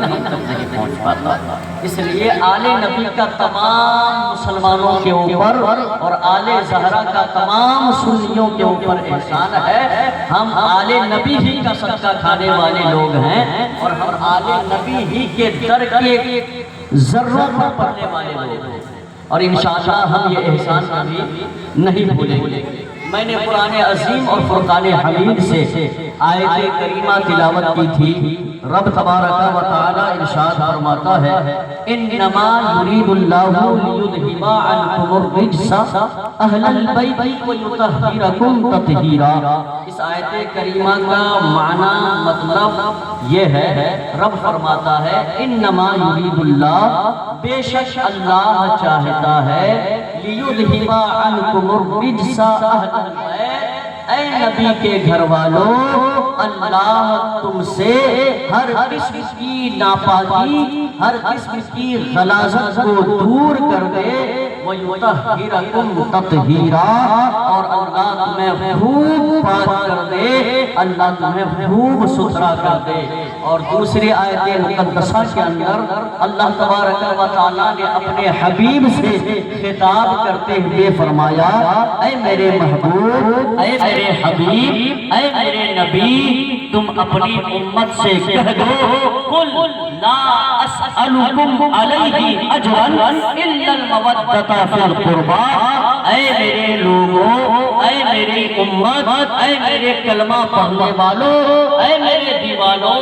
ہم تک نہیں پہنچ پاتا۔ اس لیے آل نبی کا تمام مسلمانوں کے اوپر اور آل زہرا کا تمام سنیوں کے اوپر احسان ہے۔ ہم آل نبی ہی کا صدقہ کھانے والے لوگ ہیں اور ہم آل نبی ہی کے در کے ذروں پر پڑھنے والے لوگ ہیں، اور انشاءاللہ ہم یہ احسان کبھی نہیں بھولیں گے۔ میں نے قرآن عظیم اور فرقان حمید سے آیت کریمہ تلاوت کی تھی۔ رب تبارک و تعالی ارشاد فرماتا ہے انما یرید اللہ لیذھب عنکم الرجس اہل البیت ویطہرکم تطہیرا۔ اس آیت کریمہ کا معنی مطلب یہ ہے، رب فرماتا ہے انما یرید اللہ، بے شک اللہ چاہتا ہے، لیذھب عنکم الرجس اہل البیت، اے نبی کے گھر والوں، اللہ تم سے ہر قسم کی ناپاکی، ہر قسم کی غلاظت کو دور کر دے، وَيُطَهِّرَكُمْ تَطْهِيرًا، اور اللہ تمہیں خوب پاک کر دے، اللہ تمہیں خوب ستھرا کر دے۔ اور دوسری آیت مقدسہ کے اندر اللہ تبارک و تعالیٰ نے اپنے حبیب سے خطاب کرتے ہوئے فرمایا اے میرے محبوب، اے میرے حبیب، اے میرے نبی، تم اپنی امت سے کہہ دو قل لا اسألکم علیہ اجرا الا المودۃ فی القربى، اے میرے لوگوں، اے میری امت، اے میرے کلمہ پڑھنے والوں، اے میرے دیوانوں،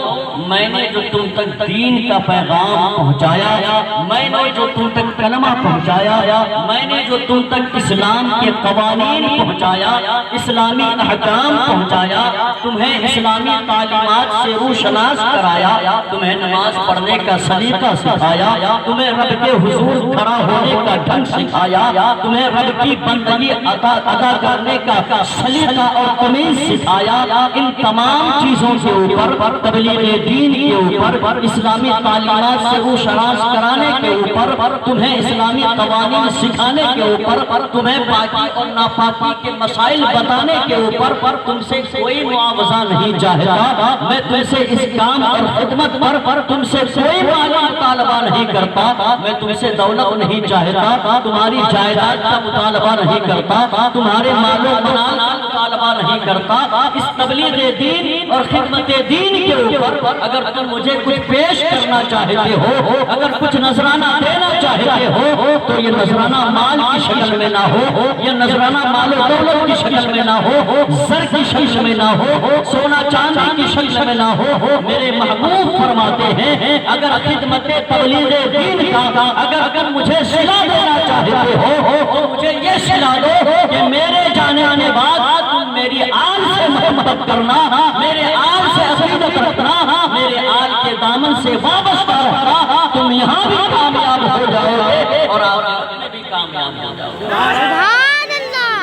میں نے جو تم تک دین کا پیغام پہنچایا، میں نے جو تم تک کلمہ پہنچایا، میں نے جو تم تک اسلام کے قوانین پہنچایا، اسلامی احکام پہنچایا، تمہیں اسلامی تعلیمات سے روشناس کرایا، تمہیں نماز پڑھنے کا سلیقہ سکھایا، تمہیں رب کے حضور کھڑا ہونے کا ڈھنگ سکھایا، تمہیں رب کی بندگی ادا کرنے کا سلیقہ اور تمیز سکھایا، ان تمام چیزوں کے اوپر، تبلیغ دین کے اوپر، اسلامی تعلیمات سے روشناس کرانے کے اوپر، تمہیں اسلامی قوانین سکھانے کے اوپر، تمہیں پاکی اور ناپاکی کے مسائل بتانے کے اوپر تم سے کوئی معاوضہ نہیں چاہتا، میں تم سے اس کام اور خدمت پر تم سے کوئی مالی مطالبہ نہیں کرتا، میں تم سے دولت نہیں چاہتا، تمہاری جائیداد کا مطالبہ نہیں کرتا، تمہارے مال و منال کا مطالبہ نہیں کرتا۔ اس تبلیغ دین اور خدمت دین کے اوپر اگر تم مجھے کچھ پیش کرنا چاہتے ہو، اگر کچھ نذرانہ دینا چاہتے ہو، تو یہ نذرانہ مال کی شکل میں نہ ہو، یہ نذرانہ مال و دولت کی شکل میں نہ ہو، زر کی شکل میں نہ ہو، سونا چاندی کی شکل میں نہ ہو۔ میرے محبوب فرماتے ہیں اگر خدمت تبلیغ دین کا اگر مجھے صلہ دینا چاہتے ہو تو مجھے یہ صلہ دو کہ میرے جانے آنے بعد تم میری آل سے محبت کرنا، میرے آل سے عقیدت رکھنا، میرے آل کے دامن سے وابستہ رکھنا، تم یہاں بھی کامیاب ہو جاؤ گے اور آخرت میں بھی کامیاب ہو جاؤ گے۔ سبحان اللہ،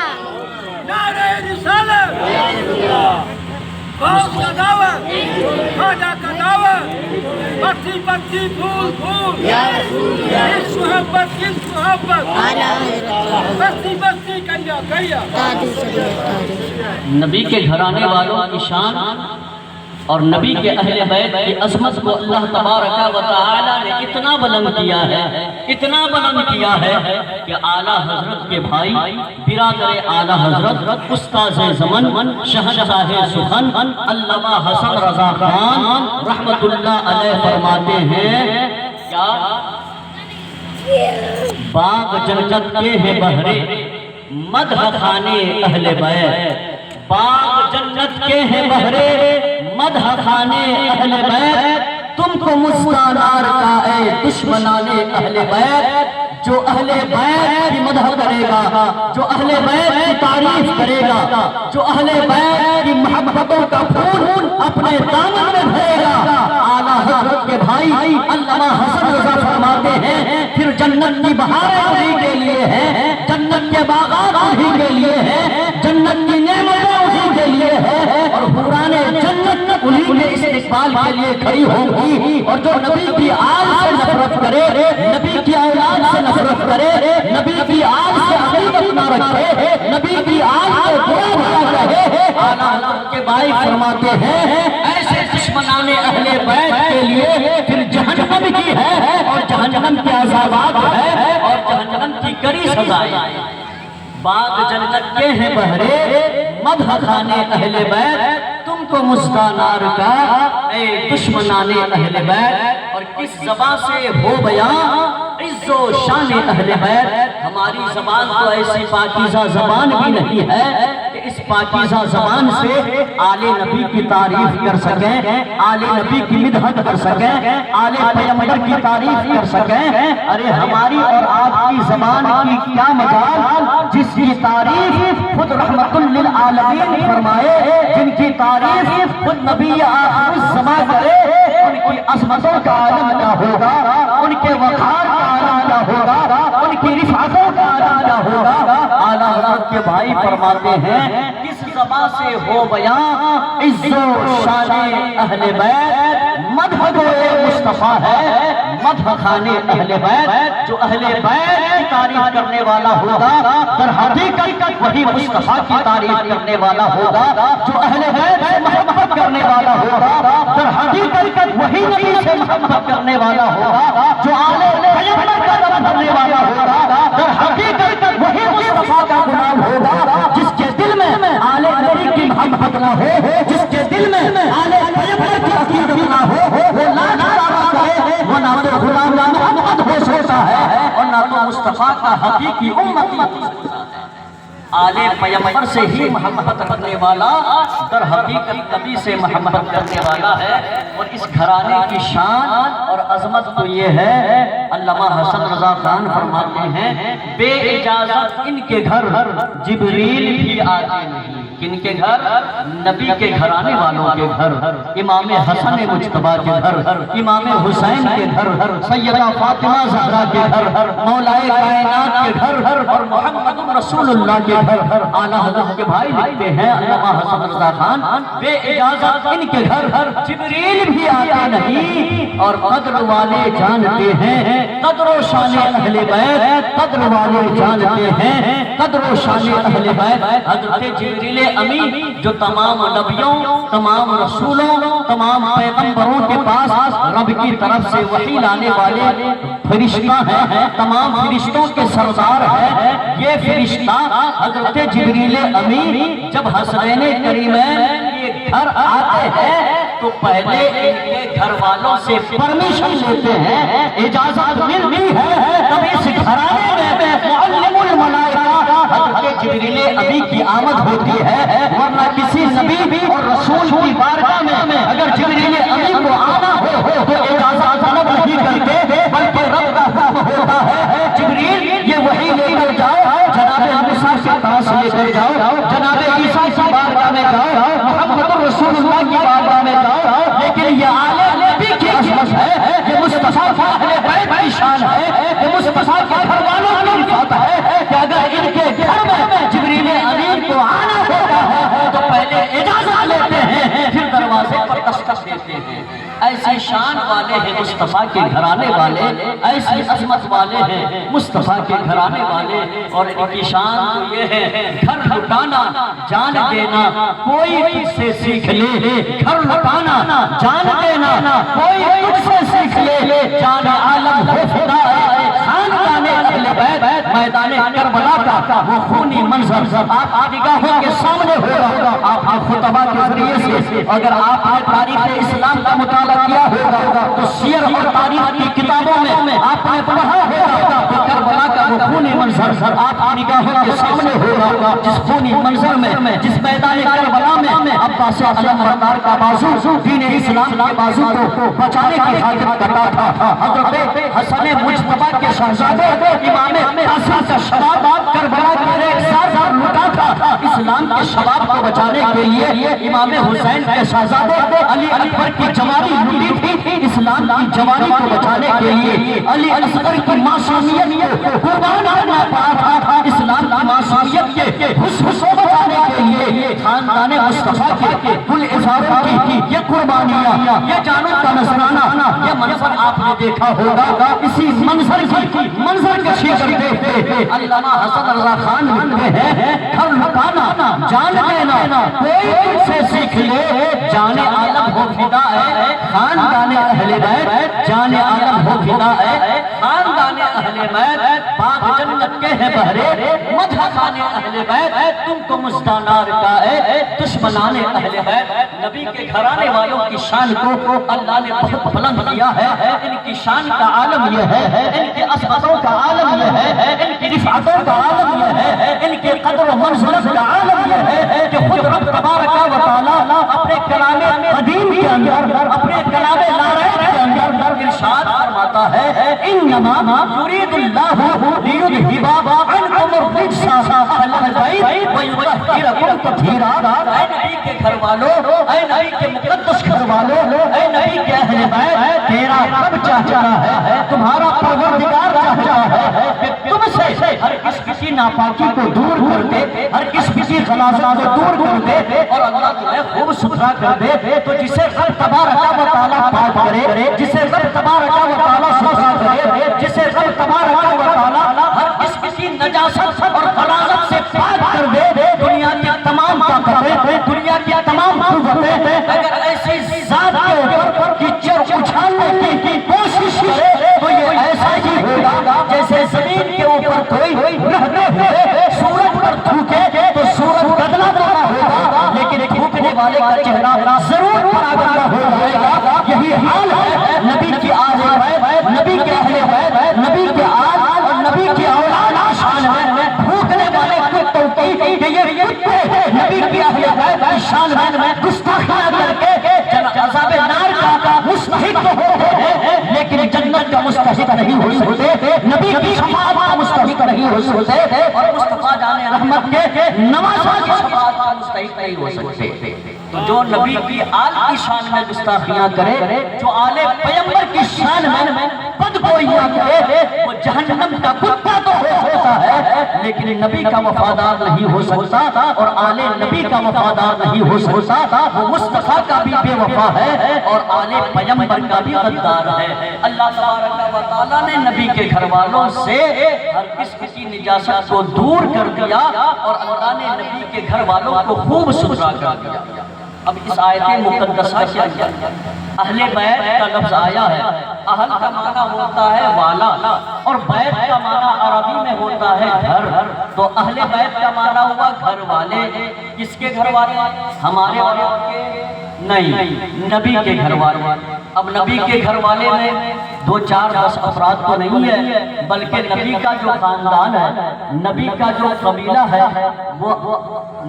نعرہ رسالت، باپ کا دعوت، خواجہ کا دعوت، بچی بچی پھول پھول، اس محبت اس محبت، بچی بچی کیا کیا۔ نبی کے گھرانے والوں کی شان اور نبی کے اہل بیت کی عظمت کو اللہ تبارک و تعالی نے اتنا بلند کیا ہے، اتنا بلند کیا ہے کہ اعلیٰ حضرت کے بھائی برادر اعلیٰ حضرت استاذ زمن شہنشاہ سخن علامہ حسن رضا خان رحمت اللہ علیہ فرماتے ہیں کیا باغ جنت کے ہیں بہرے مدح خانے اہل بیت، باغ جنت کے ہیں بہرے مدح خانے اہل بیت، تم کو مسکانار کا اے دشمنان اہل بیت، جو اہل بیت کی مدح کرے گا، جو اہل بیت کی تعریف کرے گا، جو اہل بیت کی محبتوں کا پھول اپنے دامن میں بھرے گا، اعلیٰ حضرت کے بھائی علامہ حسن رضا فرماتے ہیں پھر جنت کی بہاریں انہی کے لیے ہیں، جنت کے باغات انہی کے لیے ہیں، جنت کی نعمتیں انہی کے لیے ہیں، اور حوران جنت انہی کے استقبال کے لیے کھڑی ہوں گی، اور جو نبی کی آل سے نفرت کرے، نبی کی اولاد سے نفرت کرے، نبی کی آل سے عقیدت نہ رکھے، نبی کی آل سے برا بھلا کہے، اعلیٰ حضرت کے بھائی فرماتے ہیں ایسے دشمنان اہل بیت کے لیے پھر جہنم جہنم کے عذابات ہیں اور جہنم کی کڑی سزائیں۔ باغ جنت کے ہیں بہرے مدح خانے اہل بیت، تم کو مستانار کا اے دشمنان اہل بیت۔ اور کس زبان سے ہو بیان عز و شان اہل بیت، ہماری زبان تو ایسی پاکیزہ زبان بھی نہیں ہے کہ اس پاکیزہ زبان سے آل نبی کی تعریف کر سکیں، آل نبی کی مدحت کر سکیں، آل پیغمبر کی تعریف کر سکیں۔ ارے ہماری اور آپ کی زبان کی کیا مجال، جس کی تعریف خود رحمت للعالمین فرمائے، جن کی تعریف خود نبی آخر الزمان کرے، ان کی عظمتوں کا عالم کیا ہوگا، ان کے وقار کا عالم کیا ہوگا، ان کی رفعتوں کا عالم کیا ہوگا۔ اعلیٰ حضرت کے بھائی فرماتے ہیں کس زبان سے ہو بیان عز و شان اہل بیت، مدح گوئے مصطفیٰ ہے، مدح خانے اہل بیت۔ جو اہل بیت کی تعریف کرنے والا ہوگا در حقیقت وہی مصطفیٰ کی تعریف کرنے والا ہوگا، جو اہل بیت سے محبت کرنے والا ہوگا در حقیقت وہی نبی سے محبت کرنے والا ہوگا، جو آل پیغمبر کا نام کرنے والا ہوگا در حقیقت وہی مصطفیٰ کا غلام ہوگا۔ جس کے دل میں آل نبی کی محبت نہ ہو، جس کے دل میں آل پیغمبر کی عقیدت نہ ہو، وہ لا دعویٰ کرے، وہ نہ تو غلام محمد ہو سکتا ہے اور نہ تو مصطفیٰ کا حقیقی امتی ہو سکتا ہے۔ آل پیغمبر سے ہی محبت رکھنے والا در حقیقت نبی سے محبت کرنے والا ہے۔ اور اس گھرانے کی شان اور عظمت تو یہ ہے، علامہ حسن رضا خان فرماتے ہیں بے اجازت ان کے گھر جبریل بھی آتے نہیں۔ کن کے گھر؟ نبی کے گھرانے والوں کے گھر، امام حسن مجتبیٰ کے گھر، امام حسین کے گھر، سیدہ فاطمہ زہرا کے گھر، مولائے کائنات کے گھر اور محمد رسول اللہ کے گھر۔ اعلیٰ حضرت کے بھائی لکھتے ہیں علامہ حسن رضا خان بے اجازت ان کے گھر جبریل بھی آتے نہیں، اور قدر والے جانتے ہیں قدر و شان اہل بیت، قدر والے جانتے ہیں قدر و شان اہل بیت۔ حضرت جبریل امین جو تمام نبیوں، تمام رسولوں، تمام پیغمبروں کے پاس رب کی طرف سے وحی لانے والے فرشتہ ہیں، تمام فرشتوں کے سردار ہیں۔ یہ فرشتہ حضرت جبریل امین جب حسنین کریمین کے گھر آتے ہیں تو پہلے ان کے گھر والوں سے پرمیشن لیتے ہیں، اجازت ملتی ہے، تب اس گھرانے میں معلم الملائکہ حضرت جبریل امین کی آمد ہوتی ہے۔ ورنہ کسی نبی اور رسول کی بارگاہ میں اگر جبریل امین کو آنا ہو تو اجازت طلب نہیں کرتے، بلکہ رب کا حکم ہوتا ہے جبریل یہ وحی لے کر جاؤ، جناب موسیٰ کے پاس لے کر جاؤ، جناب عیسیٰ کی بارگاہ میں جاؤ، محمد رسول اللہ کی بارگاہ میں جاؤ۔ لیکن یہ آل نبی کی عظمت ہے، یہ مصطفیٰ کا اہل بیت کی شان ہے، یہ مصطفیٰ کے گھر والوں کی رفعت ہے کہ اگر ان کے گھر میں جبریل امین کو آنا ہوتا ہے تو پہلے اجازت لیتے ہیں، پھر دروازے پر دستک دیتے ہیں۔ ایسی شان والے ہیں مصطفیٰ کے گھرانے والے، ایسی عظمت والے ہیں مصطفیٰ کے گھرانے والے۔ اور ان کی شان تو یہ ہے گھر لٹانا جان دینا کوئی تجھ سے سیکھ لے، گھر لٹانا جان دینا کوئی تجھ سے سیکھ لے، جان عالم ہو فدا خاندان اہل بیت۔ میدان کربلا کا وہ خونی منظر آپ نگاہوں کے سامنے ہوگا، آپ خطبہ کے ذریعے سے اگر آپ نے تاریخ اسلام کا مطالعہ کیا ہوگا تو سیر اور تاریخ کی کتابوں میں آپ نے پڑھا ہوگا کہ کربلا کا وہ خونی منظر آپ نگاہوں کے سامنے ہوگا، جس خونی منظر میں جس میدان کربلا میں عباس علم بردار کا بازو دین اسلام کے بازو کو بچانے کی خاطر کٹا تھا۔ حضرت حسن مجتبیٰ کے شہزادے امام قاسم کا شباب کربلا کے ایک ساتھ لٹا تھا، اسلام کے شباب کو بچانے کے لیے امام حسین کے شہزادے علی اکبر کی جوانی لٹی تھی، اسلام کی جوانی کو بچانے کے لیے علی اصغر کی معصومیت کو قربان کرنا پڑا تھا، اسلام کی معصومیت کے حسن کو بچانے کے لیے خاندان مصطفیٰ کے گل اظہاروں کی یہ قربانیاں، یہ جانوں کا نذرانہ، یہ منظر آپ نے دیکھا ہوگا۔ اسی منظر کشی کرتے ہوئے علامہ حسن رضا خان لکھتے ہیں گھر لٹانا جان دینا کوئی تجھ سے سیکھ لے، جان عالم ہو فدا ہے خاندان اہل بیت، جان عالم ہو فدا ہے بیت باغ جنت کے ہیں بہرے، مدح خانے اہل بیت تم کو مستانار کا ہے، دشمنان اہل بیت۔ نبی کے گھرانے والوں کی شان کو اللہ نے بہت بلند کیا ہے، ان کی شان کا عالم یہ ہے، ان کی عظمتوں کا عالم یہ ہے، ان کی رفعتوں کا عالم یہ ہے، ان کے قدر و منزلت کا عالم یہ ہے کہ خود رب تبارک و تعالی اپنے کلام قدیم کے اندر، اپنے کلام لارائے کے اندر ارشاد فرماتا ہے انما یرید اللہ لیذھب عنکم الرجس اہل البیت ویطہرکم تطہیرا۔ اے نبی کے گھر والوں، اے نبی کے مقدس گھر والوں، اے نبی کے اہل بیت، تیرا رب چاہتا ہے، تمہارا پروردگار چاہتا ہے کہ تم سے ہر کسی ناپاکی کو دور کر دے، ہر کسی غلاظت کو دور کر دے، اور اللہ تمہیں خوب ستھرا کر دے۔ تو جسے رب تبارک و تعالی پاک کرے، جسے رب تبارک و تعالی ستھرا کرے، جسے رب تبارک و تعالی ہر کسی نجاست اور غلاظت سے پاک کر دے، دنیا کی تمام طاقتیں، دنیا کی تمام قوتیں اگر ایسی ذات کے اوپر کیچڑ اچھالنے کی کوشش کرے تو یہ ایسا ہی ہوگا جیسے زمین کے اوپر کوئی رہتے ہوئے سورج پر تھوکے تو سورج بدلا ہوگا، لیکن تھوکنے والے کا چہرہ ضرور پراگندہ ہو جائے گا۔ یہی حال ہے نبی کی آل بیت، نبی کے اہل بیت، نبی کے آل اور نبی کی اولاد کی شان ہے۔ تھوکنے والے کتوں کی کہ یہ کتے نبی کی اہل بیت کی شان میں گستاخیاں کر کے عذاب نار کا مستحق ہوتے ہیں، لیکن جنت کا مستحق نہیں ہو سکتے، نبی کی شفاعت کا مستحق نہیں ہو سکتے، اور مصطفیٰ جان رحمت کے نواسہ کی شفاعت کا مستحق نہیں ہو سکتے۔ تو جو نبی کی آل کی شان میں گستاخیاں کرے، جو آل پیغمبر کی شان میں بدگوئیاں کرے، وہ جہنم کا کتا تو ہو سکتا ہے لیکن نبی کا وفادار نہیں ہو سکتا، اور آل نبی کا وفادار نہیں ہو سکتا، وہ مصطفیٰ کا بھی بے وفا ہے اور آل پیغمبر کا بھی غدار ہے۔ اللہ تبارک و تعالیٰ نے نبی کے گھر والوں سے ہر کسی نجاست کو دور کر دیا، اور اللہ نے نبی کے گھر والوں کو خوب ستھرا کر دیا۔ اب اس آیت مقدسہ کے اندر اہل بیت کا لفظ آیا ہے۔ اہل کا معنی ہوتا ہے والا، اور بیت کا معنی عربی میں ہوتا ہے گھر، تو اہل بیت کا معنی ہوا گھر والے۔ کس کے گھر والے؟ ہمارے والے نہیں، نبی کے گھر والے۔ اب نبی کے گھر والے میں 2 4 10 افراد تو نہیں ہے، بلکہ نبی کا جو خاندان ہے، نبی کا جو قبیلہ ہے، وہ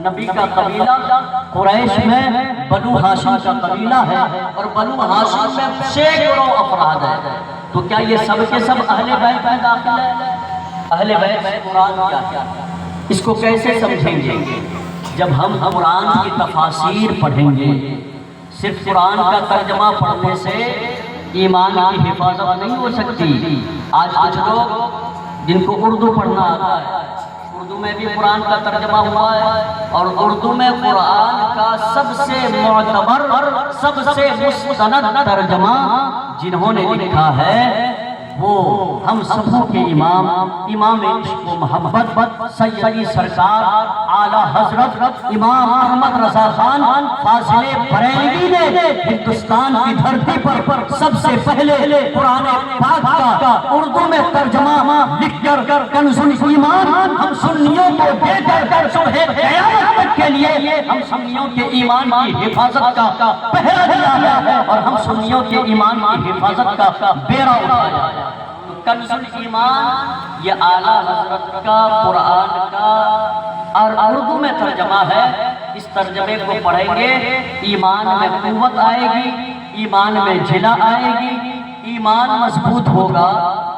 نبی کا قبیلہ قریش میں بنو ہاشم کا قبیلہ ہے، اور بنو ہاشم میں سینکڑوں افراد ہیں۔ تو کیا یہ سب کے سب اہل بیت میں داخل ہے؟ اہل بیت میں قرآن کیا ہے، اس کو کیسے سمجھیں گے؟ جب ہم قرآن کی تفاسیر پڑھیں گے، صرف قرآن کا ترجمہ پڑھنے سے ایمان کی حفاظت نہیں ہو سکتی۔ آج کچھ لوگ جن کو اردو پڑھنا آتا ہے، اردو میں بھی قرآن کا ترجمہ ہوا ہے، اور اردو میں قرآن کا سب سے معتبر، سب سے مستند ترجمہ جنہوں نے لکھا ہے وہ ہم سبوں کے امام، امام عشق و محبت سیدی سرکار اعلیٰ حضرت امام احمد رضا خان فاضل بریلوی نے ہندوستان کی دھرتی پر سب سے پہلے قرآن پاک کا اردو میں ترجمہ لکھ کر کنز الایمان ہم سنیوں کو دے کر صبح قیامت تک کے لیے ہم سنیوں کے ایمان کی حفاظت کا پہرا دیا ہے، اور ہم سنیوں کے ایمان کی حفاظت کا بیڑا اٹھایا ہے۔ کنز الایمان یہ اعلیٰ حضرت کا قرآن کا اور اردو میں ترجمہ ہے۔ اس ترجمے کو پڑھیں گے، ایمان میں قوت آئے گی، ایمان میں جھلا آئے گی، ایمان مضبوط ہوگا۔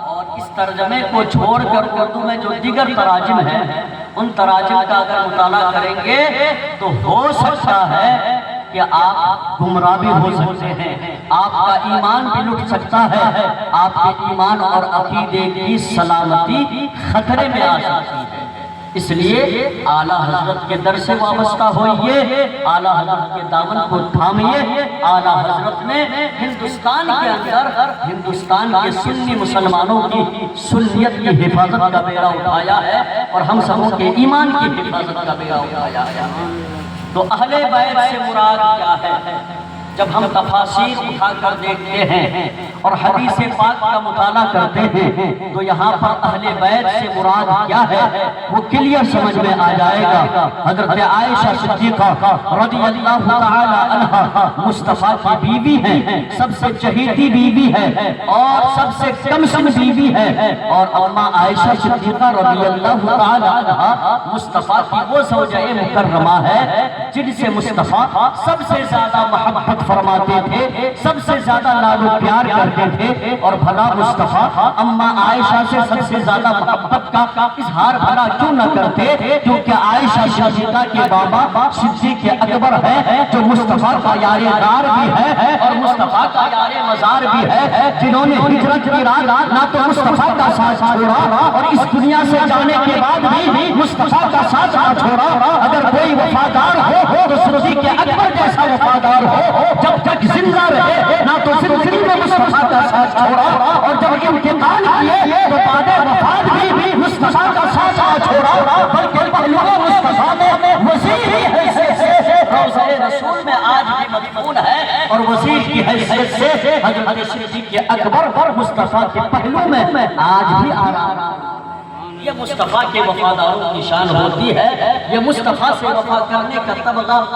اور اس ترجمے کو چھوڑ کر اردو میں جو دیگر تراجم ہیں، ان تراجم کا اگر مطالعہ کریں گے تو ہو سکتا ہے کہ آپ گمراہ بھی ہو سکتے ہیں، آپ کا ایمان بھی لٹ سکتا ہے، آپ کے ایمان اور عقیدے کی سلامتی خطرے میں آ سکتی ہے۔ اس لیے اعلیٰ حضرت کے در سے وابستہ ہوئیے، اعلیٰ حضرت کے دامن کو تھامیے۔ اعلیٰ حضرت نے ہندوستان کے اندر ہندوستان کے سنی مسلمانوں کی سنیت کی حفاظت کا بیڑا اٹھایا ہے، اور ہم سبوں کے ایمان کی حفاظت کا بیڑا اٹھایا ہے۔ تو اہل بیت سے مراد کیا ہے؟ جب ہم تفاسیر اٹھا کر دیکھتے ہیں اور حدیث پاک کا مطالعہ کرتے ہیں تو یہاں پر اہل بیت سے مراد کیا ہے وہ کلیئر سمجھ میں آ جائے گا۔ حضرت عائشہ صدیقہ رضی اللہ تعالی عنہا مصطفیٰ کی بیوی ہیں، سب سے چہیتی بیوی ہے اور سب سے کم سن بیوی ہے، اور اماں عائشہ صدیقہ رضی اللہ تعالی عنہا مصطفیٰ کی وہ زوجہ مکرمہ ہے جن سے مصطفیٰ سب سے زیادہ محبت فرماتے تھے، سب سے زیادہ لال و پیار کرتے تھے، اور بھلا مصطفیٰ اماں عائشہ سے سب سے زیادہ محبت کا اظہار بھلا کیوں نہ کرتے؟ کیونکہ عائشہ صدیقہ کے بابا صدیق اکبر ہے جو مصطفیٰ کا یار غار بھی ہے اور مصطفیٰ کا یار مزار بھی ہے، جنہوں نے ہجرت کی رات نہ تو مصطفیٰ کا ساتھ چھوڑا اور اس دنیا سے جانے کے بعد بھی مصطفیٰ کا ساتھ نہ چھوڑا۔ اگر کوئی وفادار ہو تو صدیق اکبر جیسا وفادار ہو، جب تک زندہ رہے نہ تو زندگی میں مصطفیٰ کا ساتھ چھوڑا اور جب انتقال کیے تو بعد وفات بھی مصطفیٰ کا ساتھ نہ چھوڑا، بلکہ پہلو مصطفیٰ میں وزیر حیثیت سے روضہ رسول میں آج بھی مدفون ہے، اور وزیر کی حیثیت سے حضرت صدیق اکبر مصطفیٰ کے پہلو میں آج بھی آرام ہے۔ یہ مصطفیٰ کے وفاداروں کی شان ہوتی ہے، یہ مصطفیٰ سے وفا کرنے کا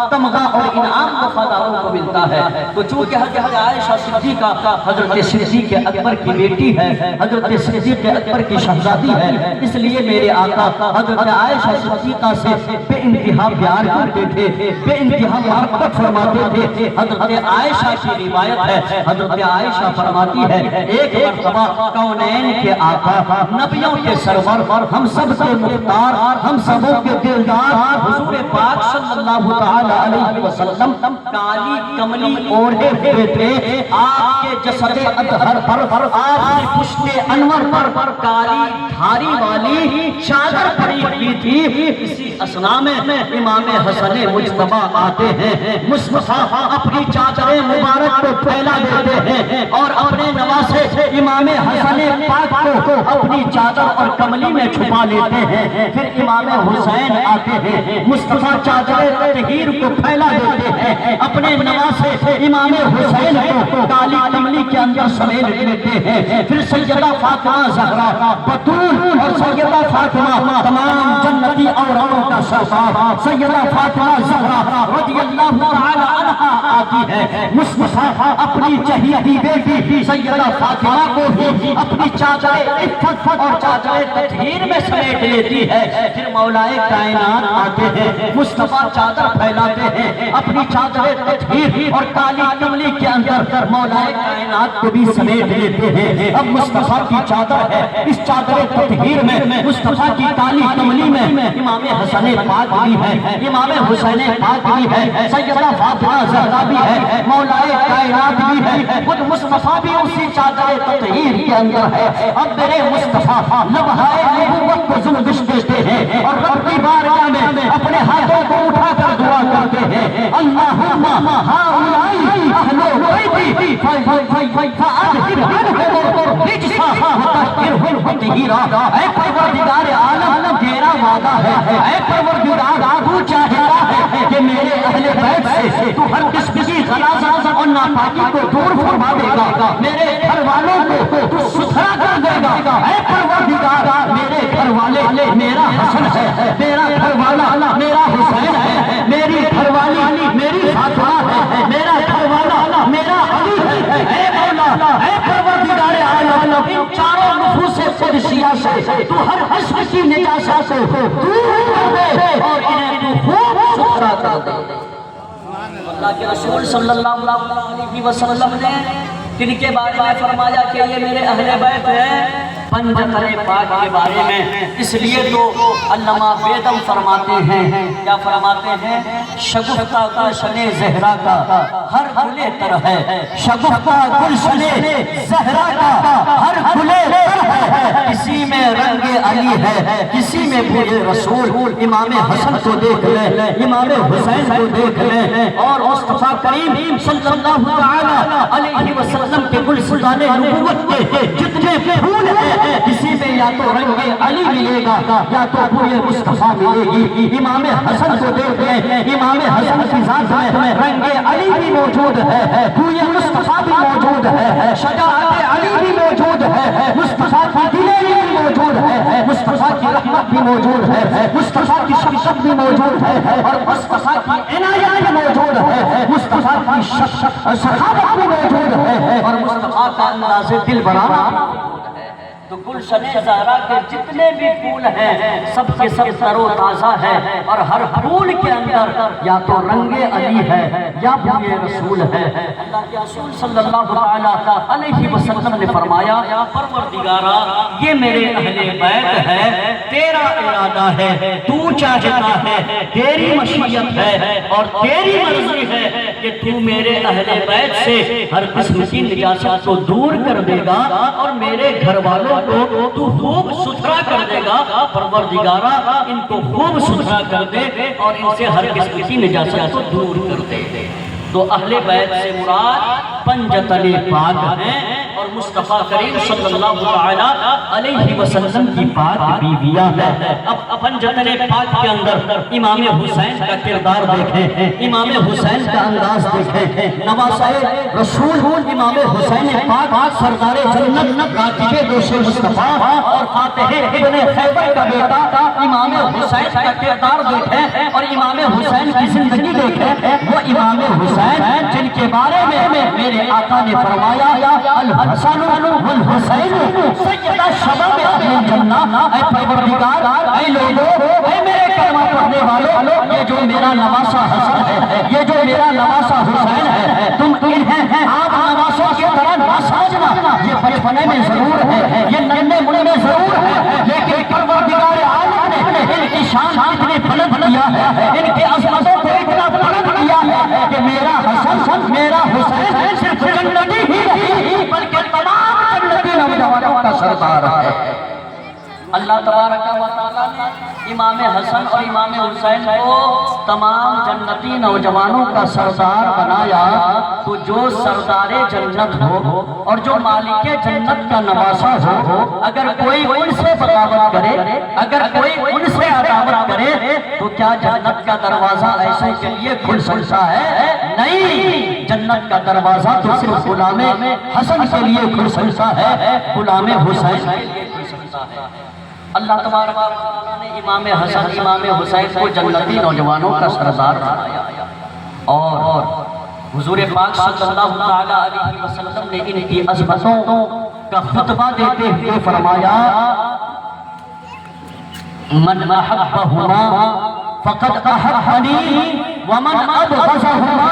تمغہ اور انعام وفاداروں کو ملتا ہے۔ تو چونکہ حضرت عائشہ صدیقہ حضرت صدیق اکبر کی بیٹی ہے، حضرت صدیق اکبر کی شہزادی ہے، اس لیے میرے آقا حضرت عائشہ صدیقہ سے بے انتہا پیار کرتے تھے، بے انتہا محبت فرماتے تھے۔ حضرت عائشہ کی روایت ہے، حضرت عائشہ فرماتی ہے ایک مرتبہ کونین کے آقا نبیوں کے سرور ہم سب سے مختار، ہم سبوں کے دلدار حضور پاک صلی اللہ تعالی علیہ وسلم کالی کملی اوڑھے ہوئے تھے، آپ کے جسد اطہر پر، آپ کی پشت انور پر کالی دھاری والی چادر پڑی ہوئی تھی۔ اسی اثناء میں امام حسن مجتبی آتے ہیں، مصطفیٰ اپنی چادر مبارک کو پھیلا دیتے ہیں اور اپنے نواسے امام حسن پاک کو اپنی چادر اور کملی میں چھپا لیتے ہیں۔ پھر امام حسین آتے ہیں، مصطفیٰ چادر تطہیر کو پھیلا دیتے ہیں، اپنے نواسے امام حسین کو کالی کملی کے اندر سمیٹ لیتے ہیں۔ پھر سیدہ فاطمہ زہرا بطول اور سیدہ فاطمہ تمام جنتی عورتوں کا سردار سیدہ فاطمہ زہرا رضی اللہ تعالی عنہا آتی ہے، مصطفیٰ اپنی چہیتی بیٹی سیدہ فاطمہ کو بھی اپنی چادر عفت اور چادر تطہیر میں سمیٹ لیتی ہے۔ پھر مولائے کائنات آتے ہیں، مصطفیٰ چادر پھیلاتے ہیں، اپنی چادر تطہیر اور کالی کملی کے اندر مولائے کائنات کو بھی سمیٹ لیتے ہیں۔ اب مصطفیٰ کی چادر ہے، اس چادر تطہیر میں مصطفیٰ کی کالی کملی میں امام حسن پاک بھی ہے، امام حسین پاک بھی ہے، سیدہ فاطمہ زہرا بھی ہے، مولائے کائنات بھی ہے، خود مصطفیٰ بھی اسی چادر تطہیر کے اندر ہے۔ اب میرے مصطفیٰ لمحہ نبوت کو زنگش دیتے ہیں اور رب کی بارگاہ میں اپنے ہاتھوں کو اٹھا کر دعا کرتے ہیں، اللہم ہؤلاء اہل بیتی فاذہب عنہم رجسا وطہرہم تطہیرا۔ اے پروردگار عالم تیرا وعدہ ہے، اے پروردگار تو چاہتا ہے کہ میرے اہل بیت سے تو ہر قسم کی غلاظت اور ناپاکی کو دور فرما دے گا، میرے گھر والوں کو تو ستھرا کر دے گا۔ اے پروردگار میرے گھر والے میرا حسن ہے، میرا گھر والا میرا حسین ہے، میری گھر والی میری فاطمہ ہے، میرا گھر والا میرا علی ہے۔ اے مولا اے پروردگار عالم ان چاروں نفوس قدسیہ سے تو ہر قسم کی نجاست کو دور کر دے اور انہیں تو خوب ستھرا کر دے۔ اللہ کے رسول صلی اللہ علیہ وسلم نے جن کے بارے میں فرمایا کہ یہ میرے اہل بیت ہیں، پنجتر پاک کے بارے میں، اس لیے تو علامہ بیدم فرماتے ہیں، کیا فرماتے ہیں؟ شگفتہ گلشن زہرا کا ہر گلے تر ہے، شگفتہ گلشن زہرا کا ہر گلے تر ہے، اسی میں رنگ علی علی ہے کسی میں بوئے رسول، امام حسن کو دیکھ لیں، امام حسین کو دیکھ لیں، اور مصطفیٰ کریم صلی اللہ علیہ وسلم کے گلستان نبوت کے جتنے پھول ہیں کسی میں یا تو رنگ علی ملے گا یا تو بوئے مصطفیٰ ملے گی۔ امام حسن کو دیکھ لیں، امام حسن کی ذات میں رنگ علی بھی موجود ہے، بوئے مصطفیٰ بھی موجود ہے، شجاعت علی بھی موجود ہے، مصطفیٰ کی دلیری بھی موجود ہے، مصطفیٰ کی رحمت بھی موجود ہے، مصطفیٰ کی شفقت بھی موجود ہے، اور مصطفیٰ کی عنایت بھی موجود ہے، مصطفیٰ کی سخاوت بھی موجود ہے، اور مصطفیٰ کا انداز دل بڑھانا۔ تو گلشن زہرا کے جتنے بھی پھول ہیں سب کے سب تر و تازہ ہے، اور ہر پھول کے اندر یا تو رنگ علی ہے یا بوئے رسول ہے۔ اللہ کے رسول صلی اللہ علیہ وسلم نے فرمایا، پروردگارا یہ میرے اہل بیت ہے، تیرا ارادہ ہے، تو چاہتا ہے، تیری مشیت ہے اور تیری مرضی ہے کہ تو میرے اہل بیت سے ہر قسم کی نجاست کو دور کر دے گا اور میرے گھر والوں کو تو خوب ستھرا کر دے گا۔ پروردگارا ان کو خوب ستھرا کر دے اور ان سے ہر قسم کی نجاست کو دور کر دے۔ تو اہل بیت سے مراد پنجتن پاک ہیں اور مصطفیٰ کریم صلی اللہ علیہ وسلم کی پاک بیویاں ہیں۔ اب پنجتن پاک کے اندر امام حسین کا کردار دیکھیں، امام حسین کا انداز دیکھیں۔ نواسہ رسول امام حسین پاک سردار جنت کاتب دوش مصطفیٰ اور فاتح ابن خیبر کا بیٹا امام حسین کا کردار دیکھیں اور امام حسین کی زندگی دیکھیں۔ وہ امام حسین جن کے بارے میں میرے آقا نے فرمایا، الحسن والحسین سیدہ شباب اہل الجنہ۔ اے پروردگار، اے لوگوں، اے میرے کلمہ پڑھنے والوں، یہ جو میرا نواسہ حسن ہے، یہ جو میرا نواسہ حسین ہے، تم انہیں آپ نواسوں کی طرح نہ سمجھنا۔ یہ بچپنے میں ضرور ہے، یہ ننھے منھے میں ضرور ہے، لیکن پروردگار عالم نے ان کی شان اتنی بلند کیا ہے، ان کے عظمتوں کو اتنا بلند کیا ہے کہ میرا حسن، میرا حسین صرف جنتی ہی نہیں بلکہ تمام جنتی نوجوانوں کا سردار ہے۔ اللہ تبارک و تعالیٰ نے امام حسن اور امام حسین کو تمام جنتی نوجوانوں کا سردار بنایا۔ تو جو سردار جنت ہو اور جو مالک جنت کا نواسہ ہو، اگر کوئی ان سے بغاوت کرے، اگر کوئی ان سے عداوت کرے تو کیا جنت کا دروازہ ایسے کے لیے کھل سکتا ہے؟ نہیں، جنت کا دروازہ تو صرف غلام حسن کے لیے کھل سکتا ہے، غلام حسین کے لیے کھل سکتا ہے۔ اللہ تبارک و تعالیٰ نے امام حسن امام حسین کو جنتی نوجوانوں کا سردار بنایا، اور حضور پاک صلی اللہ علیہ وسلم نے ان کی عظمتوں کا خطبہ دیتے ہوئے فرمایا، من احبہما فقد احبنی ومن ابغضہما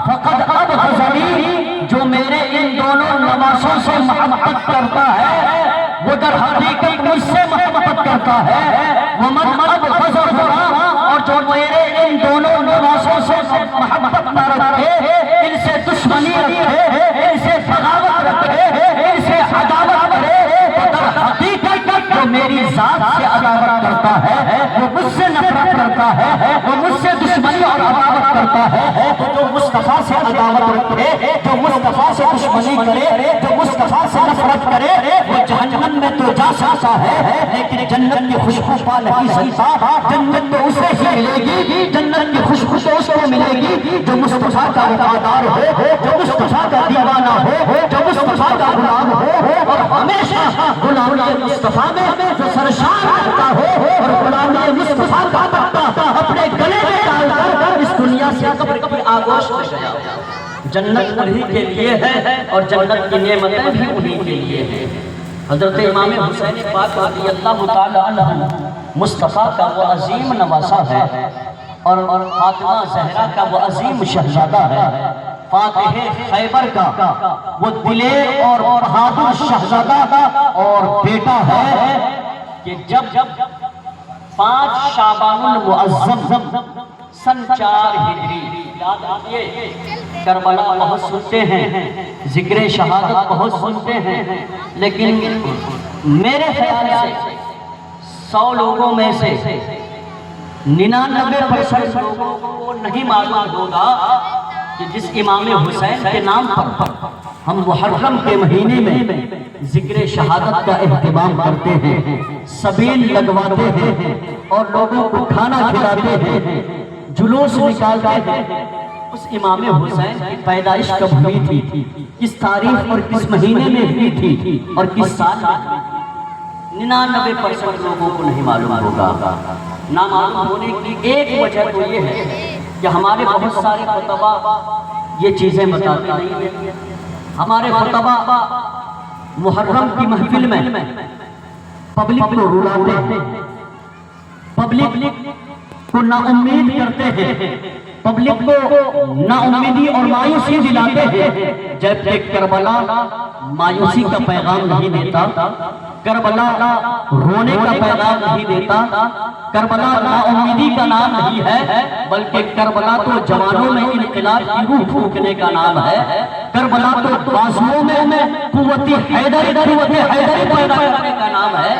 فقد ابغضنی۔ جو میرے ان دونوں نواسوں سے محبت کرتا ہے وہ در حقیقت مجھ سے محبت کرتا ہے، ومن ابغضہما، اور جو میرے ان دونوں نواسوں سے محبت نہ رکھے، ان سے دشمنی رکھے، ان سے بغاوت رکھے، ان سے عداوت کرے، تو در حقیقت جو میری ذات سے عداوت کرتا ہے، وہ مجھ سے نفرت کرتا ہے، وہ مجھ سے دشمنی اور عداوت کرتا ہے۔ تو جو مصطفیٰ سے عداوت رکھے، جو مصطفیٰ سے دشمنی کرے، جو مصطفیٰ سے نفرت کرے، وہ جہنم میں تو جا سکتا ہے لیکن جنت کی خوشبو پا نہیں سکتا۔ جنت تو اسے ہی ملے گی، جنت کی خوشبو تو اس کو ملے گی جو مصطفیٰ کا وفادار ہو، جو مصطفیٰ کا دیوانہ ہو، جو مصطفیٰ کا غلام ہو، اور ہمیشہ غلامی مصطفیٰ میں جو سرشار کرتا ہو اور غلامی مصطفیٰ کا پتا اپنے گلے میں ڈال کر اس دنیا سے قبر کی آغوش ہو گیا۔ جنت انہی کے لیے ہے اور جنت کی نعمتیں بھی انہی کے لیے ہیں۔ حضرت امام حسین پاک رضی اللہ تعالی عنہ مصطفیٰ کا وہ عظیم نواسہ ہے اور فاطمہ زہرا کا وہ عظیم شہزادہ ہے، فاتح خیبر کا وہ دلیر اور بہادر شہزادہ اور بیٹا ہے کہ جب 5 شعبان المعظم سن 4 ہجری، یاد آئیے کربلا بہت سنتے ہیں، ذکر شہادت بہت سنتے ہیں، لیکن میرے خیال سے 100 لوگوں میں سے 99% لوگوں کو نہیں معلوم ہوگا کہ جس امام حسین کے نام پر ہم محرم کے مہینے میں ذکر شہادت کا اہتمام کرتے ہیں، سبیل لگواتے ہیں اور لوگوں کو کھانا کھلاتے ہیں، جلوس نکالتے ہیں، اس امام حسین کی پیدائش کب ہوئی تھی، کس تاریخ اور کس مہینے میں ہوئی تھی اور کس سال میں؟ 99% لوگوں کو نہیں معلوم ہوگا۔ نہ معلوم ہونے کی ایک وجہ تو یہ ہے کہ ہمارے بہت سارے خطبہ یہ چیزیں بتاتے نہیں ہیں۔ ہمارے خطبہ محرم کی محفل میں پبلک کو رلاتے ہیں، پبلک کو نا امید کرتے ہیں، پبلک کو نا امیدی اور مایوسی دلاتے ہیں، جبکہ کربلا مایوسی کا پیغام نہیں دیتا، کربلا رونے کا پیغام نہیں دیتا، کربلا نا امیدی کا نام نہیں ہے، بلکہ کربلا تو جوانوں میں انقلاب کی روح پھونکنے کا نام ہے، کربلا تو بازوؤں میں قوت حیدری پیدا کرنے کا نام ہے،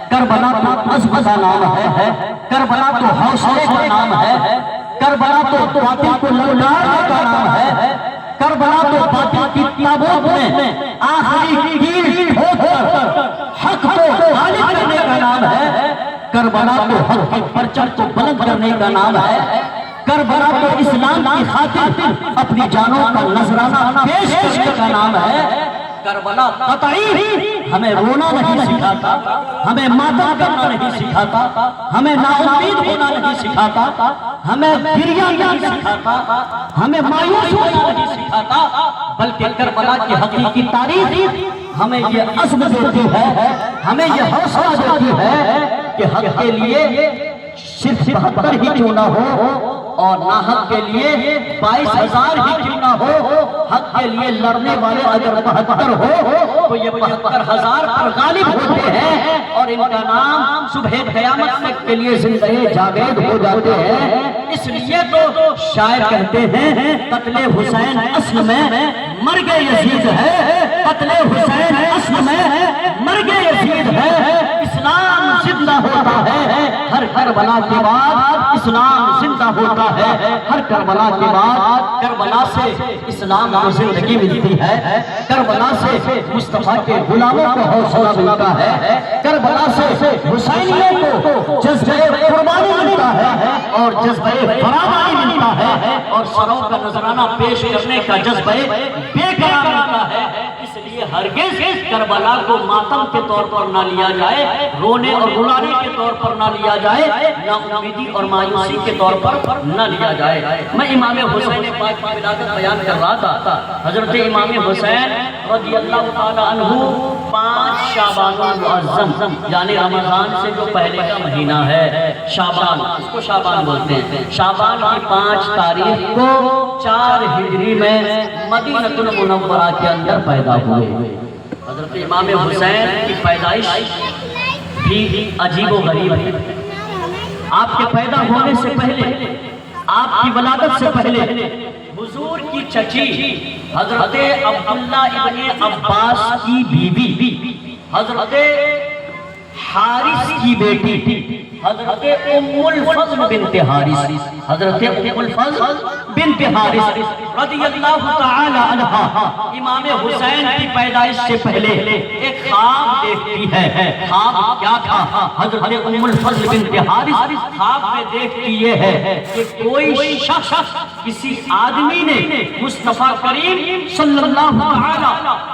کربلا تو عزم کا نام ہے، کربلا تو حوصلے کا نام ہے، کربلا تو باطل کو للکارنے کا نام ہے، کربلا تو باطل کی تابوت میں آخری تیر ٹھوک کر حق کو غالب کرنے کا نام ہے، کربلا تو حق کے پرچم کو بلند کرنے کا نام ہے، کربلا تو اسلام کی خاطر اپنی جانوں کا نذرانہ پیش کرنے کا نام ہے۔ کربلا قطعی ہمیں رونا نہیں سکھاتا، ہمیں ماتم کرنا نہیں سکھاتا، ہمیں نا امید ہونا نہیں سکھاتا، ہمیں گریہ نہیں سکھاتا، ہمیں مایوس ہونا نہیں سکھاتا، بلکہ کربلا کی حقیقی تاریخ ہمیں یہ عزم دیتی ہے، ہمیں یہ حوصلہ دیتی ہے کہ حق کے لیے صرف 72 ہی کیوں نہ ہو اور ناحق کے لیے 22,000 ہی کیوں نہ ہو، حق کے لیے لڑنے والے اگر 72 ہو تو یہ 72,000 پر غالب ہوتے ہیں اور ان کا نام صبح قیامت تک کے لیے زندہ جاوید ہو جاتے ہیں۔ اس لیے تو شاعر کہتے ہیں قتل حسین اصل میں مرگ یزید ہے، قتل حسین اصل میں مرگ یزید ہے، اسلام زندہ ہوتا ہے ہر کربلا کے بعد، اسلام زندہ ہوتا ہے ہر کربلا کے بعد، کربلا سے اسلام کو زندگی ملتی ہے، کربلا سے مصطفیٰ کے غلاموں کو حوصلہ ملتا ہے، کربلا سے حسینیوں کو جذبہ قربانی ملتا ہے اور جذبہ فراوانی ملتا ہے اور سروں کا نذرانہ پیش کرنے کا جذبہ بے قرار ملتا ہے۔ اس لیے ہرگز کربلا کو ماتم کے طور پر نہ لیا جائے، رونے اور رلانے کے طور پر نہ لیا جائے، نا امیدی اور مایوسی کے طور پر نہ لیا جائے۔ میں امام حسین پاک کی ولادت بیان کر رہا تھا۔ حضرت امام حسین رضی اللہ تعالی عنہ 5 شعبان المعظم یعنی رمضان سے جو پہلے کا مہینہ ہے، شعبان، اس کو شعبان بولتے ہیں، شعبان کی 5 تاریخ کو 4 ہجری میں مدینہ المنورہ کے اندر پیدا ہوئے۔ حضرت امام حسین کی پیدائش بھی عجیب و غریب ہے۔ آپ کے پیدا ہونے سے پہلے، آپ کی ولادت سے پہلے حضور کی چچی حضرت عبداللہ ابن عباس کی بیوی حضرت حارث کی بیٹی حضرت ام الفضل بنت حارث، حضرت ام الفضل بنت حارث رضی اللہ تعالی عنہ امام حسین کی پیدائش سے پہلے ایک خواب دیکھتی ہے۔ خواب کیا تھا؟ حضرت ام الفضل بنت حارث خواب میں دیکھتی یہ ہے کہ کوئی شخص، کسی آدمی نے مصطفیٰ کریم صلی اللہ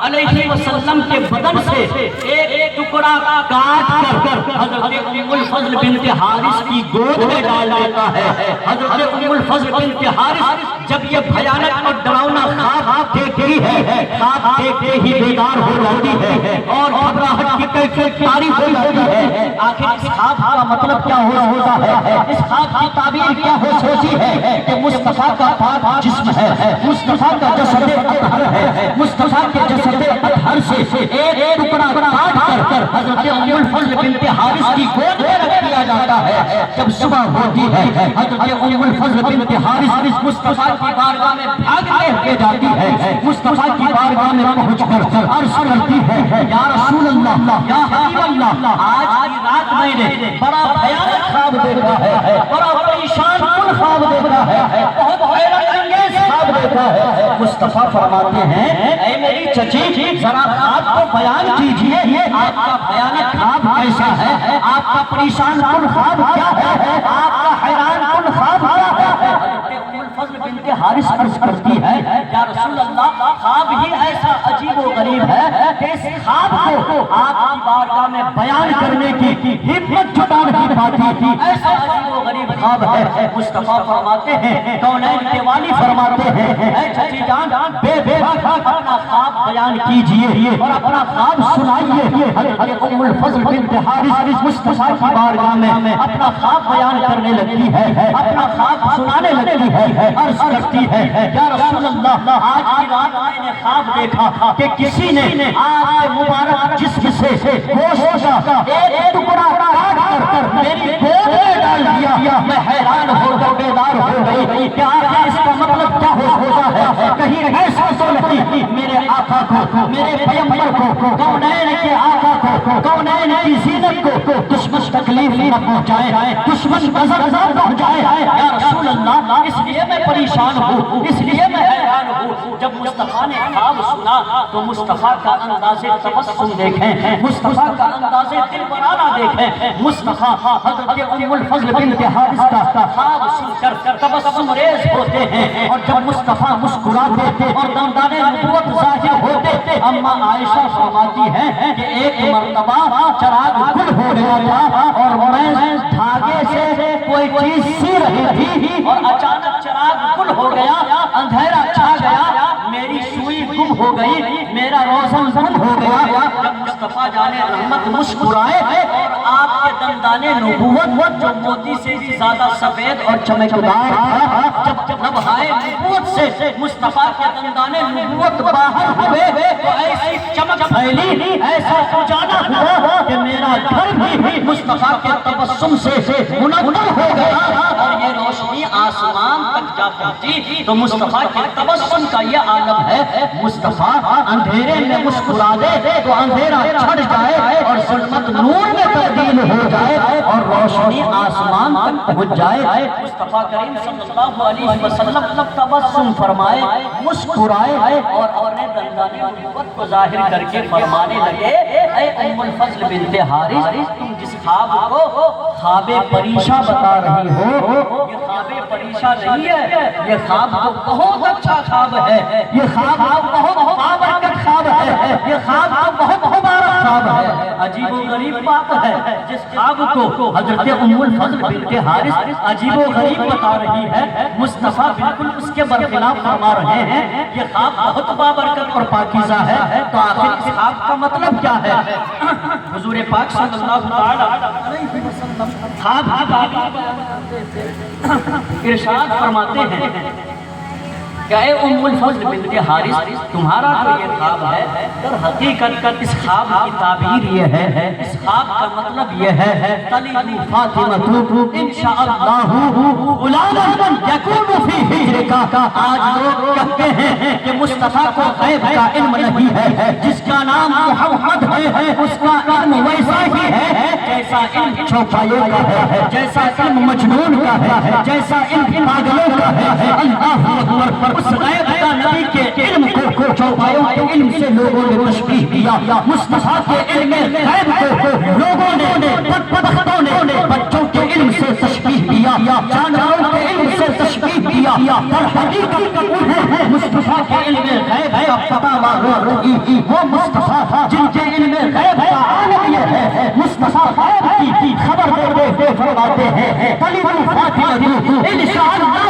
علیہ وسلم کے بدن سے ایک ٹکڑا کاٹ کر حضرت ام الفضل بنت حارث کی گود میں ڈال دیتا ہے۔ حضرت ام الفضل بنت حارث جب یہ بھیانک اور ڈراؤنا خواب دیکھتی ہے، خواب دیکھتے ہی بیدار ہو جاتی ہے اور گھبراہٹ کی کیفیت طاری ہو جاتی ہے۔ آخر اس خواب کا مطلب کیا ہوتا ہے؟ اس خواب کی تعبیر کیا ہو سوچی ہے کہ مصطفیٰ کا پاک جسم ہے، مصطفیٰ کا جسد اطہر ہے، مصطفیٰ کے جسد اطہر سے ایک ٹکڑا کاٹ کر حضرت ام الفضل بنت حارث کی گود میں رکھ دیا جاتا ہے۔ جب صبح ہوتی ہے حضرت ام الفضل بنت حارث مصطفیٰ کی بارگاہ میں بھاگتے ہوئے جاتی ہے، مصطفیٰ کی بارگاہ میں پہنچ کر عرض کرتی ہے یا رسول اللہ، یا حبیب اللہ، آج کی رات میں نے بڑا بھیانک خواب دیکھا ہے، بڑا پریشان کن خواب دیکھا ہے، بہت حیرت انگیز خواب دیکھا ہے۔ مصطفیٰ فرماتے ہیں اے میری چچی ذرا خواب کو بیان کیجئے، آپ کا بھیانک خواب کیسا ہے، آپ کا پریشان کن خواب کیا ہے، آپ کا حیران کن خواب کیا ہے؟ ام الفضل بنت حارث عرض کرتی ہے یا رسول اللہ خواب ہی ایسا عجیب و غریب ہے کہ اس خواب کو آپ کی بارگاہ میں بیان کرنے کی ہمت جٹا نہیں پاتی تھی، ایسا عجیب و غریب خواب ہے۔ مصطفیٰ فرماتے ہیں کونین کے والی فرماتے ہیں اے چچی جان بے باک اپنا خواب بیان کیجئے اور اپنا خواب سنائیے۔ حضرت ام الفضل بنت حارث مصطفیٰ کی بارگاہ میں اپنا خواب بیان کرنے لگتی ہے، اپنا خواب سنانے لگتی ہے، عرض کرتی ہے یا رسول اللہ آج کی رات میں نے خواب دیکھا کہ کسی نے آپ کے مبارک جسم سے گوشت کا ایک ٹکڑا کاٹ کر میری گود میں ڈال دیا۔ میں حیران ہو کر بیدار ہو گئی کہ آخر اس کا مطلب کیا ہو سکتا ہے، کہیں ایسا تو نہیں میرے آقا کو، میرے پیغمبر کو، کونین کے آقا کو، کونین کی زینت کو دشمن تکلیف نہ پہنچائے، دشمن نظر نہ پہنچائے۔ یا رسول اللہ اس لیے میں پریشان ہوں، اس لیے میں حیران ہوں۔ جب مصطفیٰ نے خواب سنا تو مصطفیٰ کا انداز تبسم دیکھیں، مصطفیٰ کا انداز دل برانہ دیکھیں۔ مصطفیٰ حضرت ام الفضل بنت حارث کا خواب سن کر تبسم ریز ہوتے ہیں، اور جب مصطفیٰ مسکراتے اور دندان نبوت ظاہر ہوتے، اما عائشہ فرماتی ہیں کہ ایک مرتبہ چراغ گل ہو گیا تھا اور میں دھاگے سے کوئی چیز سی رہی تھی اور اچانک چراغ گل ہو گیا، اندھیرا چھا گیا، میری سوئی گم ہو گئی، میرا روشن گم ہو گیا۔ جب مصطفیٰ جانے رحمت مسکرائے اور آپ کے دندان نبوت جو موتی سے بھی زیادہ سفید اور چمکدار تھا، جب لمحۂ نبوت سے مصطفیٰ کے دندان نبوت باہر ہوئے تو ایسی چمک پھیلی، ایسا اجالا ہوا کہ میرا گھر بھی مصطفیٰ کے تبسم سے منور ہو گیا، اور یہ روشنی آسمان تک جا پہنچی۔ تو مصطفیٰ کے تبسم کا یہ عالم ہے، مصطفیٰ اندھیرے میں مسکرا دے تو اندھیرا چھٹ جائے اور ظلمت نور میں تبدیل ہو جائے اور روشنی آسمان تک پہنچ جائے۔ مصطفیٰ کریم صلی اللہ علیہ وسلم تبسم فرمائے، مسکرائے اور اپنے دندان نبوت کو ظاہر کر کے فرمانے لگے اے ام الفضل بنت حارث تم جس خواب کو خواب پریشاں بتا رہی ہو، یہ خواب پریشاں نہیں ہے، یہ خواب تو بہت اچھا خواب ہے، یہ خواب بہت بابرکت خواب ہے، یہ خواب تو بہت مبارک خواب ہے۔ عجیب و غریب بات ہے، جس خواب کو حضرت ام الفضل بنت حارث عجیب و غریب بتا رہی ہے، مصطفیٰ بالکل اس کے برخلاف فرما رہے ہیں یہ خواب بہت بابرکت اور پاکیزہ ہے۔ تو آخر اس خواب کا مطلب کیا ہے؟ حضور پاک صلی اللہ علیہ وسلم خواب ارشاد فرماتے ہیں کہ اے ام الفضل بنت حارث تمہارا جو یہ خواب ہے در حقیقت اس خواب کی تعبیر یہ ہے، اس خواب کا مطلب یہ ہے تلد فاطمہ انشاءاللہ غلاما یکون فی ہجرک۔ آج لوگ کہتے ہیں کہ مصطفیٰ کو غیب کا علم نہیں ہے، جس کا نام محمد ہے اس کا علم ویسا ہی ہے جیسا علم چوپایوں کا ہے، جیسا علم مجنون کا ہے، جیسا علم پاگلوں کا ہے۔ اللہ اکبر۔ اس غیب کا نبی کے علم کو چوپایوں کے علم سے لوگوں نے تشبیہ کیا، مصطفیٰ کے علم غیب کو لوگوں نے بدبختوں نے بچوں کے علم سے تشبیہ کیا، جانوروں کے علم سے تشبیہ کیا۔ در حقیقت انہیں مصطفیٰ کے علم غیب کا پتہ معلوم ہوگی، وہ مصطفیٰ جن کے علم غیب کا عالم یہ ہے، مصطفیٰ غیب کی خبر دیتے ہوئے فرماتے ہیں تلد فاطمہ انشاءاللہ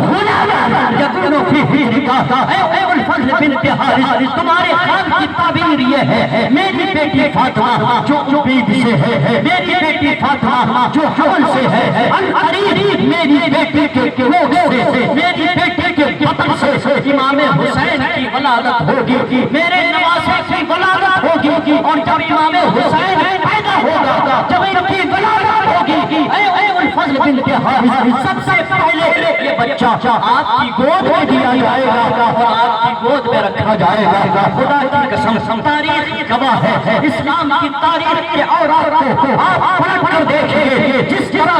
غلاما یکون فی ہجرک۔ اے الفضل بنت حارث تمہارے خواب کی تعبیر یہ ہے میری بیٹی فاطمہ جو عبید سے ہے، میری بیٹی فاطمہ جو حمل سے ہے، عنقریب میری بیٹی کے کوکھ سے، میری بیٹی کے بطن سے امام حسین کی ولادت ہوگی، میرے نواسے کی ولادت ہوگی، اور جب امام حسین پیدا ہوگا، جب ان کی ولادت ہوگی، اے الفضل بنت حارث سب سے پہلے یہ بچہ آپ کی گود میں دیا جائے گا اور آپ کی گود میں رکھا جائے گا۔ خدا کی قسم تاریخ گواہ ہے، اسلام کی تاریخ کے اوراق کو آپ پلٹ کر دیکھیں، جس طرح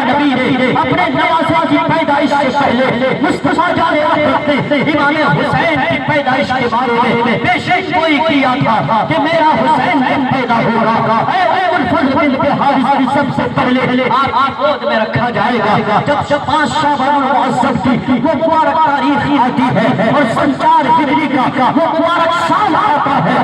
نبی نے اپنے نواسہ کی پیدائش سے پہلے مصطفیٰ جان امام حسین کی پیدائش کے بارے میں پیشین گوئی کیا تھا کہ میرا حسین جب پیدا ہوگا اے الفضل بن حارث کی سب سے پہلے آپ کی گود میں رکھا جائے گا۔ جب 5 شعبان المعظم کی وہ مبارک تاریخ آتی ہے اور 4 ہجری کا وہ مبارک سال آتا ہے،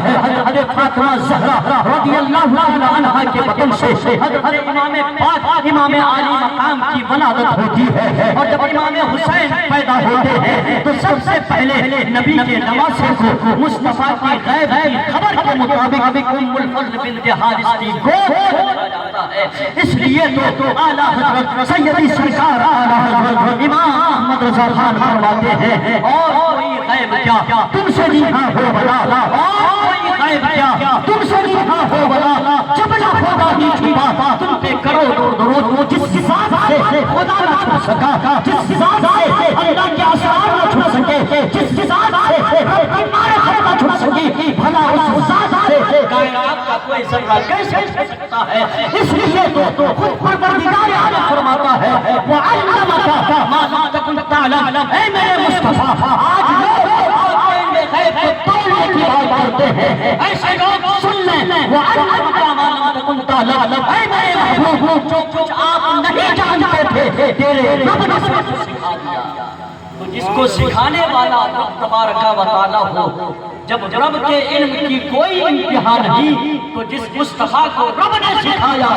حضرت فاطمہ زہرا رضی اللہ عنہا کے بدن سے حضرت امام پاک امام عالی مقام کی ولادت ہوتی ہے، اور جب امام حسین پیدا ہوتے ہیں تو سب سے پہلے نبی کے نواسے کو مصطفیٰ کی غیب کی خبر کے مطابق ام الفضل بنت حارث کی گود میں جاتا ہے۔ اس لیے تو اعلیٰ حضرت سیدی سرکار اعلیٰ حضرت امام احمد رضا خان فرماتے ہیں اور کوئی غیب کیا تم سے نہیں ہو بلا، اور کوئی غیب کیا تم سے نہیں ہو بلا، جب نہ خدا ہی چھپا تم پہ کرو درود، جس کی ذات سے خدا نہ چھپ سکا، جس کی ذات سے اللہ کے اسرار نہ چھپ سکے، جس کی ذات سے رب کی معرفت نہ چھپ سکی، بھلا اس ذات سے کائنات کا کوئی ذرہ کیسے چھپ سکتا ہے؟ اس لیے تو خود پروردگار عالم فرماتا ہے وَعَلَّمَكَ مَا لَمْ تَكُنْ تَعْلَمْ۔ اے میرے مصطفیٰ، آج لوگ غیب کو توڑنے کی بات کرتے ہیں، ایسے لوگ سن لیں وَعَلَّمَكَ مَا لَمْ تَكُنْ تَعْلَمْ۔ اے میرے محبوب، جو کچھ آپ نہیں جانتے تھے تیرے رب نے سکھا دیا۔ تو جس کو سکھانے والا رب تبارک و تعالیٰ ہو، جب رب کے علم کی کوئی انتہا نہیں تو جس مصطفیٰ کو رب نے سکھایا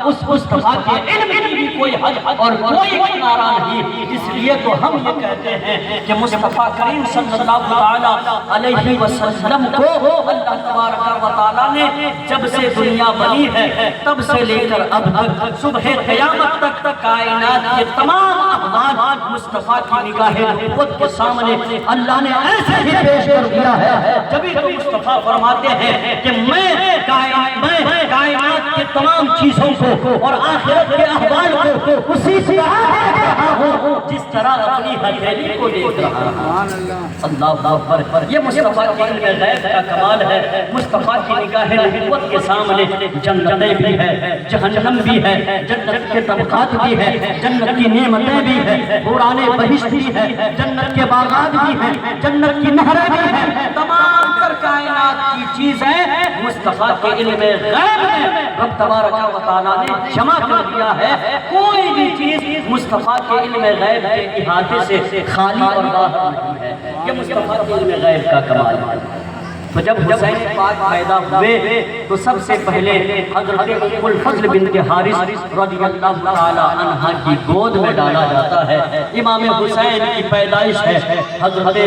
اس مصطفیٰ کے علم کی بھی کوئی حد اور کوئی کنارہ نہیں۔ اس لیے تو ہم یہ کہتے ہیں کہ مصطفیٰ کریم صلی اللہ علیہ وسلم کو اللہ تبارک و تعالیٰ نے جب سے دنیا بنی ہے تب سے لے کر اب تک صبح قیامت تک کائنات کے تمام احوال مصطفیٰ کی نگاہ نبوت کے سامنے اللہ نے ایسے ہی پیش کر دیا ہے۔ جبھی تو مصطفیٰ فرماتے ہیں کہ میں کائنات کے تمام چیزوں کو اور آخرت کے احوال کو اسی طرح دیکھ رہا ہوں جس طرح اپنی ہتھیلی کو دیکھ رہا ہوں۔ اللہ اکبر، یہ مصطفیٰ کے علم غیب کا کمال ہے۔ مصطفیٰ کی نگاہ نبوت کے سامنے جنتیں بھی ہے، جہنم بھی ہے، جنت کے طبقات بھی ہے، جنت کی نعمتیں بھی ہے، حوران بہشت بھی ہے، جنت کے باغات بھی ہیں، جنت کی نہریں بھی ہیں، تمام کائنات کی چیزیں مصطفیٰ کے علم غیب میں رب تبارک و تعالیٰ نے جمع کر دیا ہے۔ کوئی بھی چیز مصطفیٰ کے علم غیب کے احاطے سے خالی اور باہر نہیں ہے۔ یہ مصطفیٰ کے علم غیب کا کمال ہے۔ تو جب حسین پاک پیدا ہوئے تو سب سے پہلے حضرت ام الفضل بنت حارث رضی اللہ تعالی عنہا کی گود میں ڈالا جاتا ہے۔ امام حسین کی پیدائش ہے، حضرت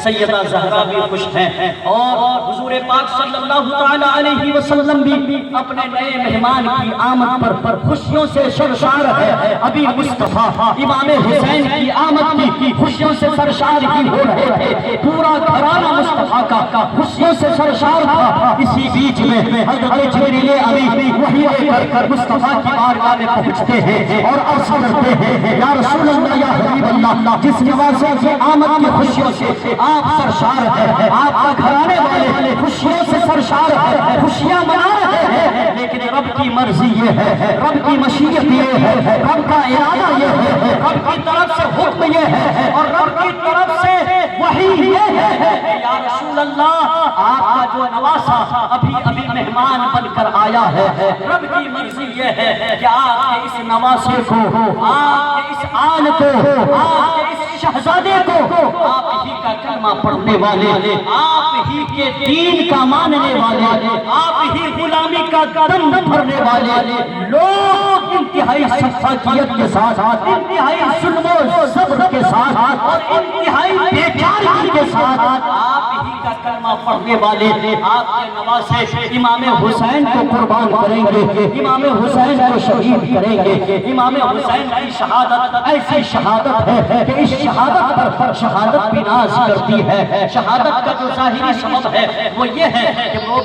سیدہ زہرا بھی خوش ہیں اور حضور پاک صلی اللہ تعالی علیہ وسلم بھی اپنے نئے مہمان کی آمد پر خوشیوں سے سرشار ہے۔ ابھی مصطفیٰ امام حسین کی آمد کی خوشیوں سے سرشار ہی ہو رہے تھے، پورا گھرانہ مصطفیٰ کا خوشیوں سے سرشار تھا۔ اسی بیچ میں حضرت جبریل امین وحی لے کر مصطفیٰ کی بارگاہ میں پہنچتے ہیں اور عرض کرتے ہیں یا رسول اللہ، یا حبیب اللہ، جس نواسے کی آمد کی خوشیوں سے آپ سرشار ہیں، آپ کا گھرانے والے خوشیوں سے سرشار ہیں، خوشیاں منا رہے ہیں، لیکن رب کی مرضی یہ ہے، رب کی مشیت یہ ہے، رب کا ارادہ یہ ہے، رب کی طرف سے حکم یہ ہے اور رب کی طرف سے وحی یہ ہے کہ یا رسول اللہ، آپ کا جو نواسا ابھی مہمان بن کر آیا ہے، رب کی مرضی یہ ہے کہ آپ کے اس نواسے کو، آپ کے اس آل کو، آپ کے اس شہزادے کو، آپ ہی کا کلمہ پڑھنے والے، آپ ہی کے دین کا ماننے والے، آپ ہی غلامی کا دم بھرنے والے لوگ انتہائی شفافیت کے ساتھ، انتہائی ظلم و صبر کے ساتھ اور انتہائی بے چاری کے ساتھ آپ ہی کا کلمہ پڑھنے والے آپ کے نواسے امام حسین کو قربان کریں گے، امام حسین کو شہید کریں گے۔ امام حسین کی شہادت ایسی شہادت ہے کہ اس شہادت پر شہادت بھی ناز کرتی ہے۔ شہادت کا جو ظاہری سبب ہے وہ یہ ہے کہ وہ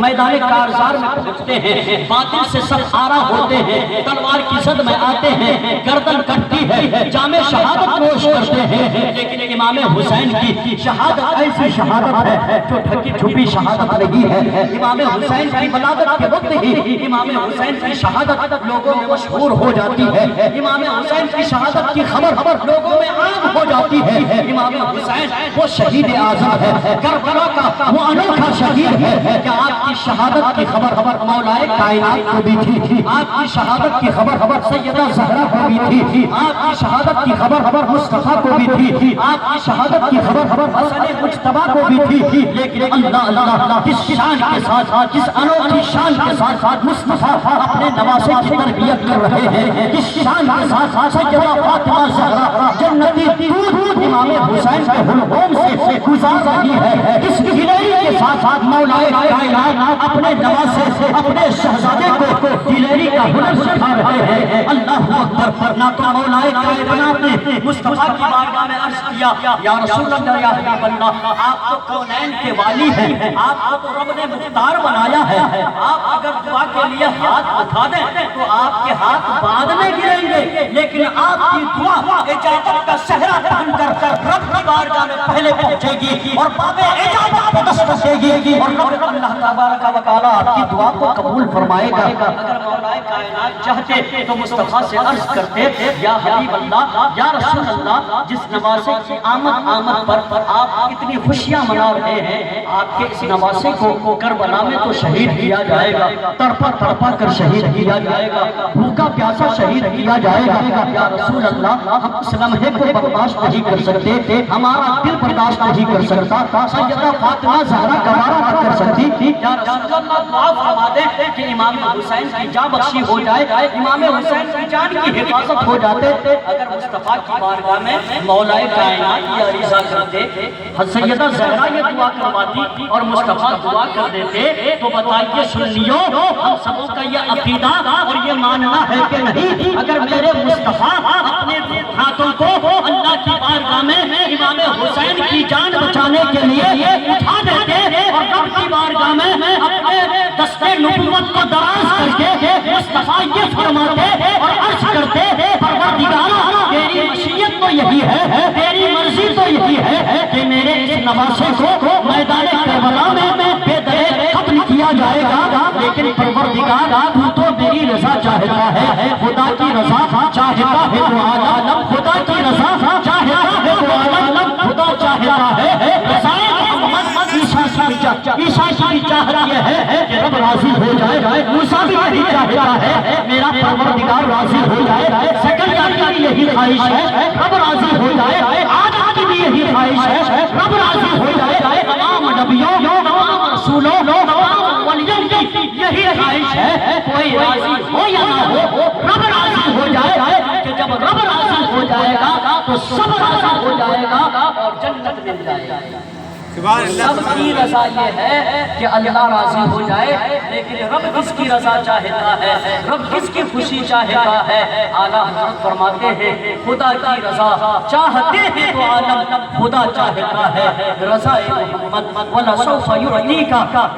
میدان کارزار میں پہنچتے ہیں، باطل سے سب آرا ہوتے ہیں، تلوار کی زد میں آتے ہیں، گردن کٹتی ہے، جامِ شہادت نوش کرتے ہیں، لیکن امام حسین کی شہادت ایسی شہادت ہے جو ڈھکی چھپی شہادت نہیں ہے۔ امام حسین کی ولادت کے وقت ہی امام حسین کی شہادت لوگوں میں مشہور ہو جاتی ہے، امام حسین کی شہادت کی خبر لوگوں میں عام ہو جاتی ہے۔ امام حسین وہ شہید اعظم ہے، کربلا کا وہ انوکھا شہید ہے کہ آپ کی شہادت کی خبر مولا کائنات کو بھی تھی، آپ کی شہادت کی خبر سیدہ زہرا کو بھی تھی، آپ کی شہادت کی خبر مصطفیٰ کو بھی تھی، آپ کی شہادت کی خبر حسن مجتبیٰ کو بھی تھی، لیکن اللہ کس شان کے ساتھ، کس انوکھی شان کے ساتھ مصطفیٰ اپنے نواسے کی تربیت کر رہے ہیں، کس شان کے ساتھ سیدہ فاطمہ زہرا جنتی دودھ امام حسین کے حلقوم سے گزار رہی ہے، کس دلیری کے ساتھ مولا کائنات اپنے نواسے سے اپنے شہزادے کو دلیری کا ہنر سکھا رہے ہیں۔ اللہ اکبر۔ نہ تو مولا کائنات نے مصطفیٰ کی بارگاہ میں عرض کیا یا رسول اللہ یا حبیب اللہ آپ تو کونین کے والی ہیں، آپ کو تو رب نے مختار بنایا ہے، آپ اگر دعا کے لیے ہاتھ اٹھا دیں تو آپ کے ہاتھ بعد میں گریں گے، لیکن آپ کی دعا اجابت کا صحرا پہن کر رب کی بارگاہ میں پہلے پہنچے گی اور باب اجابت پہ دستک دے گی اور رب اللہ تبارک و تعالیٰ آپ کی دعا کو قبول فرمائے گا۔ اگر مولا کائنات چاہتے تو مصطفیٰ سے عرض کرتے یا حبیب اللہ یا رسول اللہ جس نواسے کی آمد پر آپ اتنی خوشیاں منا رہے ہیں، آپ کے اس نواسے کو کربلا میں تو شہید کیا جائے گا، تڑپا کر شہید کیا جائے گا، بھوکا پیاسا شہید کیا جائے گا۔ یا رسول اللہ ہم اس لمحے کو برداشت نہیں کر سکتے، ہمارا دل برداشت نہیں کر سکتا، سیدہ فاطمہ زہرا گوارا نہ کر سکتی۔ یا رسول اللہ دعا فرما دیں کہ امام حسین کی جان بخشی ہو جائے، امام حسین کی جان کی حفاظت ہو جاتے۔ اگر مصطفیٰ کی بارگاہ میں مولا کائنات یہ عریضہ کرتے، سیدہ زہرا یہ دعا کرواتی اور مصطفیٰ دعا کر دیتے، تو بتائیے سنیوں ہم سبوں کا یہ عقیدہ اور یہ ماننا ہے کہ نہیں اگر میرے مصطفیٰ اپنے ہاتھوں کو اللہ کی بارگاہ میں امام حسین کی جان بچانے کے لیے اٹھا دیتے اور رب کی بارگاہ میں اپنے دستے نبوت کو دراز کر کے مصطفیٰ یہ فرماتے اور عرض کرتے پروردگارا تیری مشیت تو یہی ہے، تیری مرضی تو یہی ہے کہ میرے اس نواسے کو میدان کربلا میں بے دریغ ختم کیا جائے گا، لیکن پروردگار تو تو میری رضا چاہتا ہے، خدا کی رضا چاہتا ہے تو عالم، خدا کی رضا چاہتا ہے تو عالم، خدا چاہتا ہے رضا محمد عیسیٰ کی چاہت یہ ہے کہ رب راضی ہو جائے، موسیٰ بھی یہی چاہتا ہے میرا پروردگار راضی ہو جائے، زکریا کی بھی یہی خواہش ہے رب راضی ہو جائے، آدم کی بھی یہی خواہش ہے رب راضی ہو جائے، تمام نبیوں تمام رسولوں تمام ولیوں کی یہی خواہش ہے کوئی راضی ہو یا نہ ہو رب راضی ہو جائے، کہ جب رب راضی ہو جائے گا تو سب راضی ہو جائے گا اور جنت مل جائے گا۔ سب کی رضا یہ ہے کہ اللہ راضی ہو جائے، لیکن رب کس کی رضا چاہتا ہے، رب کس کی خوشی چاہتا ہے؟ اعلیٰ حضرت فرماتے ہیں خدا کی رضا چاہتے ہیں تو عالم خدا چاہتا ہے، رضا محمد وَلَسَوْفَ يُعْطِيكَ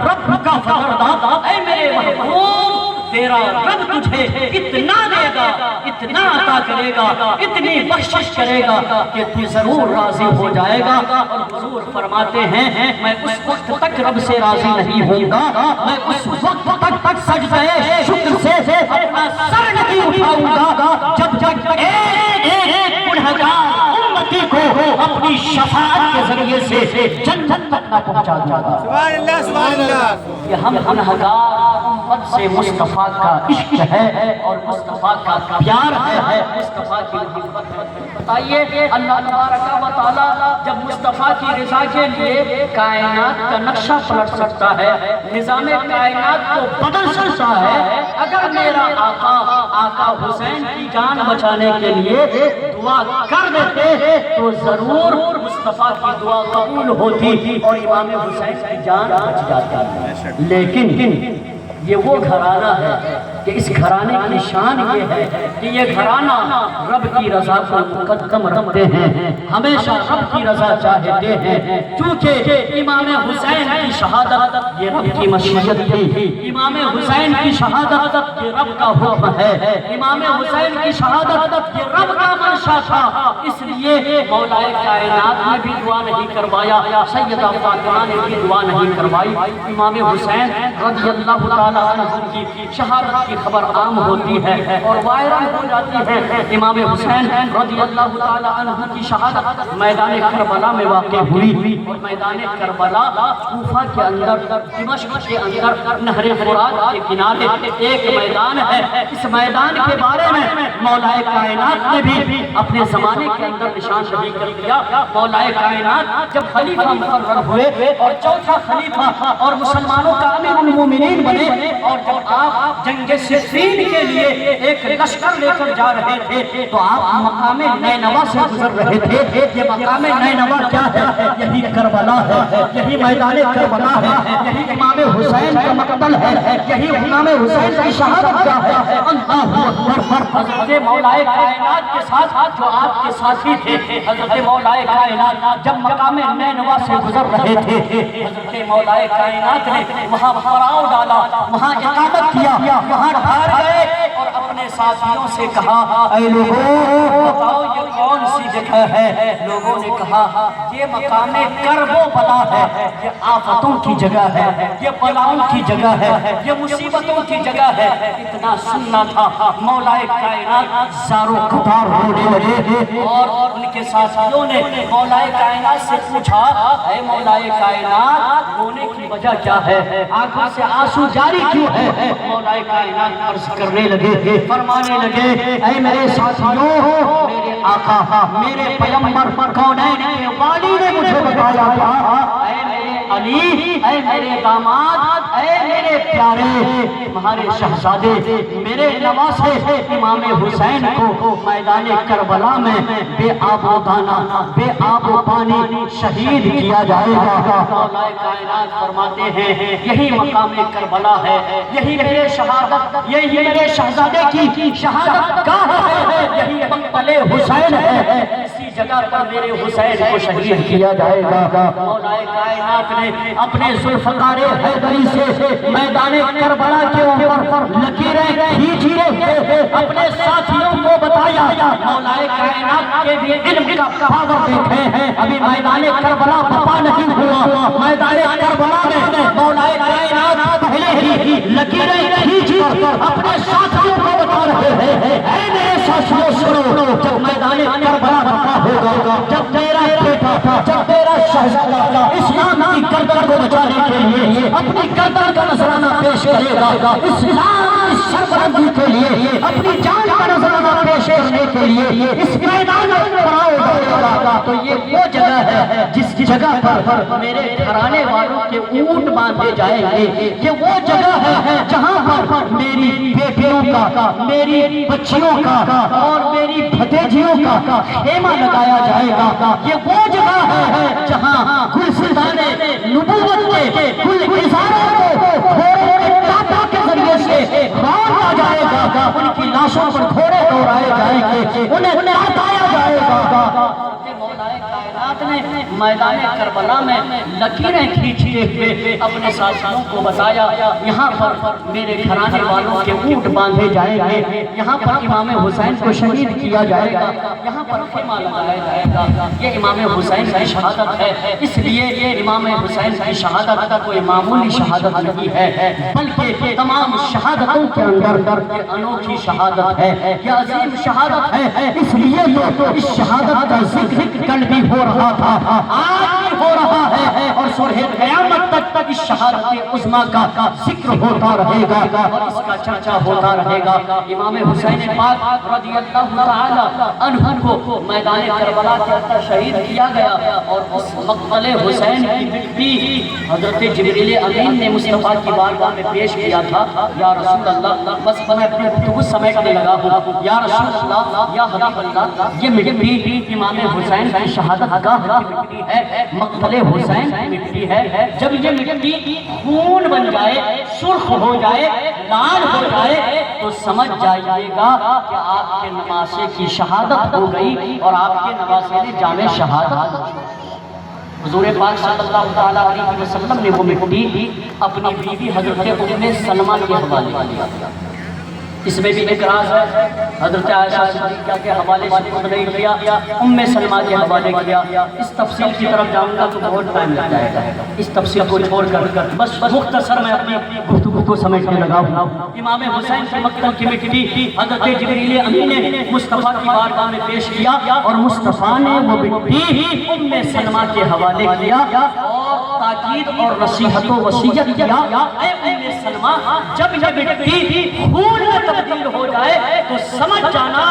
رَبُّكَ فَتَرْضَىٰ۔ اے میرے محبوب تیرا رب تجھے اتنا دے گا، اتنا عطا کرے گا، اتنی بخشش کرے گا کہ تو ضرور راضی ہو جائے گا۔ اور حضور فرماتے ہیں میں اس وقت تک رب سے راضی نہیں ہوں گا، میں اس وقت تک سجدہ شکر سے اپنا سر نہیں اٹھاؤں گا جب تک ایک گنہگار امتی کو اپنی شفاعت کے ذریعے سے جنت تک نہ پہنچا دوں گا۔ سبحان اللہ سبحان اللہ۔ یہ ہم گنہگار امت سے مصطفیٰ کا عشق ہے اور مصطفیٰ کا پیار ہے، مصطفیٰ کی محبت ہے۔ بتائیے اللہ تبارک و تعالیٰ جب مصطفیٰ کی رضا کے لیے کائنات کا نقشہ پلٹ سکتا ہے، نظام کائنات کو بدل سکتا ہے، اگر میرا آقا حسین کی جان بچانے کے لیے دعا کر دیتے تو ضرور مصطفیٰ کی دعا قبول ہوتی اور امام حسین کی جان بچ جاتی. لیکن یہ وہ گھرانہ ہے کہ اس گھرانے کی شان یہ ہے کہ یہ گھرانہ رب کی رضا کو مقدم رکھتے ہیں، ہمیشہ رب کی رضا چاہتے ہیں. چونکہ امام حسین کی شہادت یہ رب کی مشیت تھی، امام حسین کی شہادت یہ رب کا حکم ہے، امام حسین کی شہادت یہ رب کا منشا تھا. اس لیے مولا کائنات نے بھی دعا نہیں کروایا، سیدہ فاطمہ نے بھی دعا نہیں کروائی. امام حسین رضی اللہ تعالیٰ عنہ کی شہادت کی خبر عام ہوتی ہے اور وائرل ہو جاتی ہے. امام حسین رضی اللہ تعالیٰ عنہ کی شہادت میدان کربلا میں واقع ہوئی اور میدان کربلا کوفہ کے اندر، دمشق کے اندر نہر فرات کے کنارے ایک میدان ہے. اس میدان کے بارے میں مولا کائنات نے بھی اپنے زمانے کے اندر نشان دہی کر دیا. مولا کائنات جب خلیفہ مقرر ہوئے اور چوتھا خلیفہ اور مسلمانوں کا امیر المومنین بنے اور جب آپ جنگ صفین کے لیے ایک لشکر لے کر جا رہے تھے تو آپ مقام نینوا سے گزر رہے تھے. یہ مقام نینوا کیا ہے؟ یہی کربلا ہے، یہی میدان کربلا ہے، یہی امام حسین کا مقتل ہے، یہی امام حسین کی شہادت کا ہے. اللہ اکبر. حضرت مولا کائنات کے ساتھ جو آپ کے ساتھی تھے، حضرت مولا کائنات جب مقام نینوا سے گزر رہے تھے، حضرت مولا کائنات نے وہاں پڑاؤ ڈالا، وہاں اقامت کیا، وہاں ٹھہر گئے اور اپنے ساتھیوں سے کہا اے لوگوں بتاؤ یہ کون سی جگہ ہے؟ لوگوں نے کہا یہ مقام کرب و بلا ہے، یہ آفتوں کی جگہ ہے، یہ بلاؤں کی جگہ ہے، یہ مصیبتوں کی جگہ ہے. اتنا سننا تھا مولا کائنات زارو قطار ہونے لگے اور ان کے ساتھیوں نے مولا کائنات سے پوچھا اے مولا کائنات رونے کی وجہ کیا ہے؟ آنکھوں سے آنسو جاری کیوں ہے؟ مولا کائنات عرض کرنے لگے، فرمانے لگے اے میرے ساتھیوں، میرے آقا میرے پیغمبر کونین کے والی نے مجھے بتایا تھا اے میرے علی، اے میرے داماد، اے میرے پیارے تمہارے شہزادے میرے نواسے امام حسین کو میدان کربلا میں بے آب و دانہ بے آب و پانی شہید کیا جائے گا. مولا کائنات فرماتے ہیں یہی مقام کربلا ہے، یہی میرے شہادت، یہی میرے شہزادے کی شہادت گاہ ہے، یہی مقتل حسین ہے، اسی جگہ پر میرے حسین کو شہید کیا جائے گا. مولا کائنات نے اپنے ذوالفقار حیدری سے میدان کربلا کے اوپر لکیریں کھینچی اپنے ساتھیوں کو بتایا. مولا کائنات کے بھی علم کا پاور دیکھیں، ابھی میدان کربلا پتا نہیں ہوا، میدان کربلا میں مولا کائنات پہلے ہی لکیریں کھینچی اپنے ساتھیوں کو بتا رہے ہیں اے میرے ساتھیوں سنو، جب میدان کربلا بتا ہوگا، جب تیرا بیٹا، جب تیرا شہزادہ اسلام کی گردن کو بچانے کے لیے اپنی گردن کا نذرانہ پیش کرے گا، اسلام کی سربلندی کے لیے اپنی جان کا نذرانہ پیش کرنے کے لیے اس میدان میں پڑاؤ ڈالے گا، تو یہ وہ جگہ ہے جس جگہ پر میرے گھرانے والوں کے اونٹ باندھے جائیں گے. یہ وہ جگہ ہے جہاں پر میری بیٹیوں کا، میری بچیوں کا اور میری بھتیجیوں کا خیمہ لگایا جائے گا. یہ وہ جگہ ہے جہاں گلستان نبوت کے گلزاروں کو گھوڑے کے ٹاٹا کے ذریعے سے باندھا جائے گا، ان کی لاشوں پر گھوڑے دوڑائے جائیں گے، انہیں لٹایا جائے گا. مولا کائنات نے میدان کربلا میں لکیریں کھینچتے ہوئے اپنے ساتھیوں کو بتایا یہاں پر میرے گھرانے والوں کے اونٹ باندھے جائیں گے، یہاں پر امام حسین کو شہید کیا جائے گا، یہاں پر خیمہ لگایا جائے گا. یہ امام حسین کی شہادت ہے. اس لیے یہ امام حسین کی شہادت کوئی معمولی شہادت نہیں ہے، بلکہ تمام شہادتوں کے اندر یہ انوکھی شہادت ہے، یہ عظیم شہادت ہے. اس لیے تو اس شہادت کا ذکر کل بھی ہو رہا تھا، آج بھی ہو رہا ہے اور اور سورہ قیامت تک اس شہادت عظمیٰ کا ذکر ہوتا رہے گا اور اس کا چرچا ہوتا رہے گا۔ امام حسین پاک رضی اللہ تعالی عنہ کو میدان کربلا کے اندر شہید کیا گیا اور اس مقتل حسین کی مٹی حضرت جبریل امین نے مصطفیٰ کی بارگاہ میں پیش کیا تھا۔ یا رسول اللہ، بس میں اپنے گفتگو سمیٹنے لگا ہوں۔ یا رسول اللہ، یا حبیب اللہ، یہ مٹی امام حسین کی شہادت گاہ کی مٹی ہے، مقتل حسین کی مٹی ہے۔ جب یہ مٹی خون بن جائے، سرخ ہو جائے، لال ہو جائے تو سمجھ جائیے گا کہ آپ کے نواسے کی شہادت ہو گئی اور آپ کے نواسے نے جامع شہادت۔ حضور پاک صلی اللہ تعالیٰ علیہ وسلم نے وہ مٹی اپنی بیوی حضرت ام سلمہ کے حوالے کیا۔ اس میں بھی ایک راز ہے، حضرت عائشہ صدیقہ کے حوالے سے خود نہیں کیا، ام سلمہ کے حوالے کیا۔ اس تفصیل کی طرف جاؤں گا تو بہت ٹائم لگ جائے گا، اس تفصیل کو چھوڑ کر بس مختصر میں اپنی گفتگو کو سمیٹنے لگا ہوں۔ امام حسین کے مقتل کی مٹی حضرت جبریل امین نے مصطفیٰ کی بارگاہ میں پیش کیا اور مصطفیٰ نے وہ مٹی ام سلمہ کے حوالے کیا اور تاکید اور نصیحت و وصیت کیا، اے ام سلمہ، جب یہ مٹی خون میں تبدیل ہو جائے تو سمجھ جانا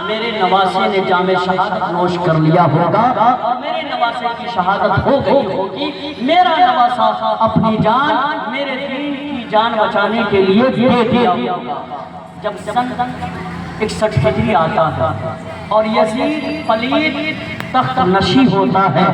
میرے نواسے نے جامع شہادت نوش کر لیا ہوگا اور میرے نواسے کی شہادت ہو گئی ہوگی۔ میرا نواسا اپنی جان میرے دین کی جان بچانے کے لیے دے دیا ہوگا۔ جب سن 61 ہجری آتا ہے اور یزید پلید تخت نشی ہوتا ہے،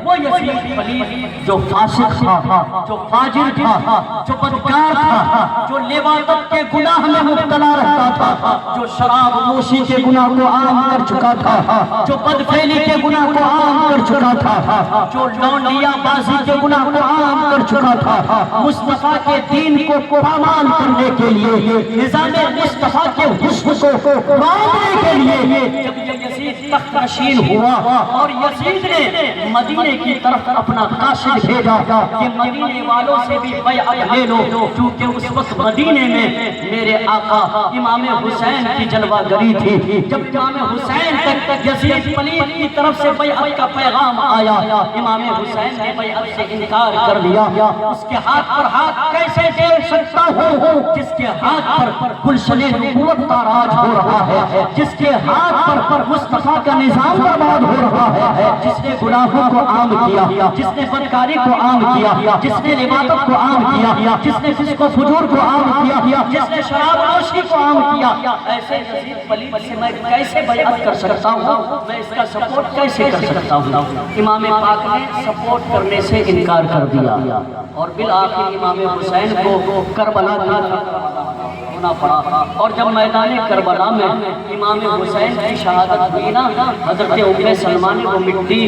وہ یزید پلید جو فاسق تھا، جو فاجر تھا، جو بدکار تھا، جو لواطت کے گناہ میں مبتلا رہتا تھا، جو شراب نوشی کے گناہ کو عام کر چکا تھا، جو بدفعلی کے گناہ کو عام کر چکا تھا، جو لونڈیا بازی کے گناہ کو عام کر چکا تھا، مصطفیٰ کے دین کو پامال کرنے کے لیے، نظام مصطفیٰ کے حسن کو روکنے کے لیے جب یہ یزید تخت نشین ہوا اور یزید نے مدینے کی طرف اپنا قاصد بھیجا کہ مدینے والوں سے بھی بیعت لے لو، کیونکہ اس وقت مدینے میں میرے آقا امام حسین کی جلوہ گری تھی۔ جب امام حسین تک یزید پلید کی طرف سے بیعت کا پیغام آیا، امام حسین نے بیعت سے انکار کر لیا۔ اس کے ہاتھ پر ہاتھ کیسے دے سکتا ہوں جس کے ہاتھ پر گلشن نبوت کا راج ہو رہا ہے، جس کے ہاتھ پر مصطفیٰ کا نظام برباد ہو رہا ہے، جس نے گناہوں کو عام کیا، جس نے بدکاری کو عام کیا، جس نے لواطت کو عام کیا، جس نے فسق و فجور کو عام کیا، جس نے شراب نوشی کو عام کیا۔ ایسے یزید پلید سے میں کیسے بیعت کر سکتا ہوں؟ میں اس کا سپورٹ کیسے کر سکتا ہوں؟ امام پاک نے سپورٹ کرنے سے انکار کر دیا اور بالآخر امام حسین کو کربلا ہونا پڑا۔ اور جب میدان کربلا میں امام حسین کی شہادت ہوئی نا، حضرت ام سلمہ نے وہ مٹی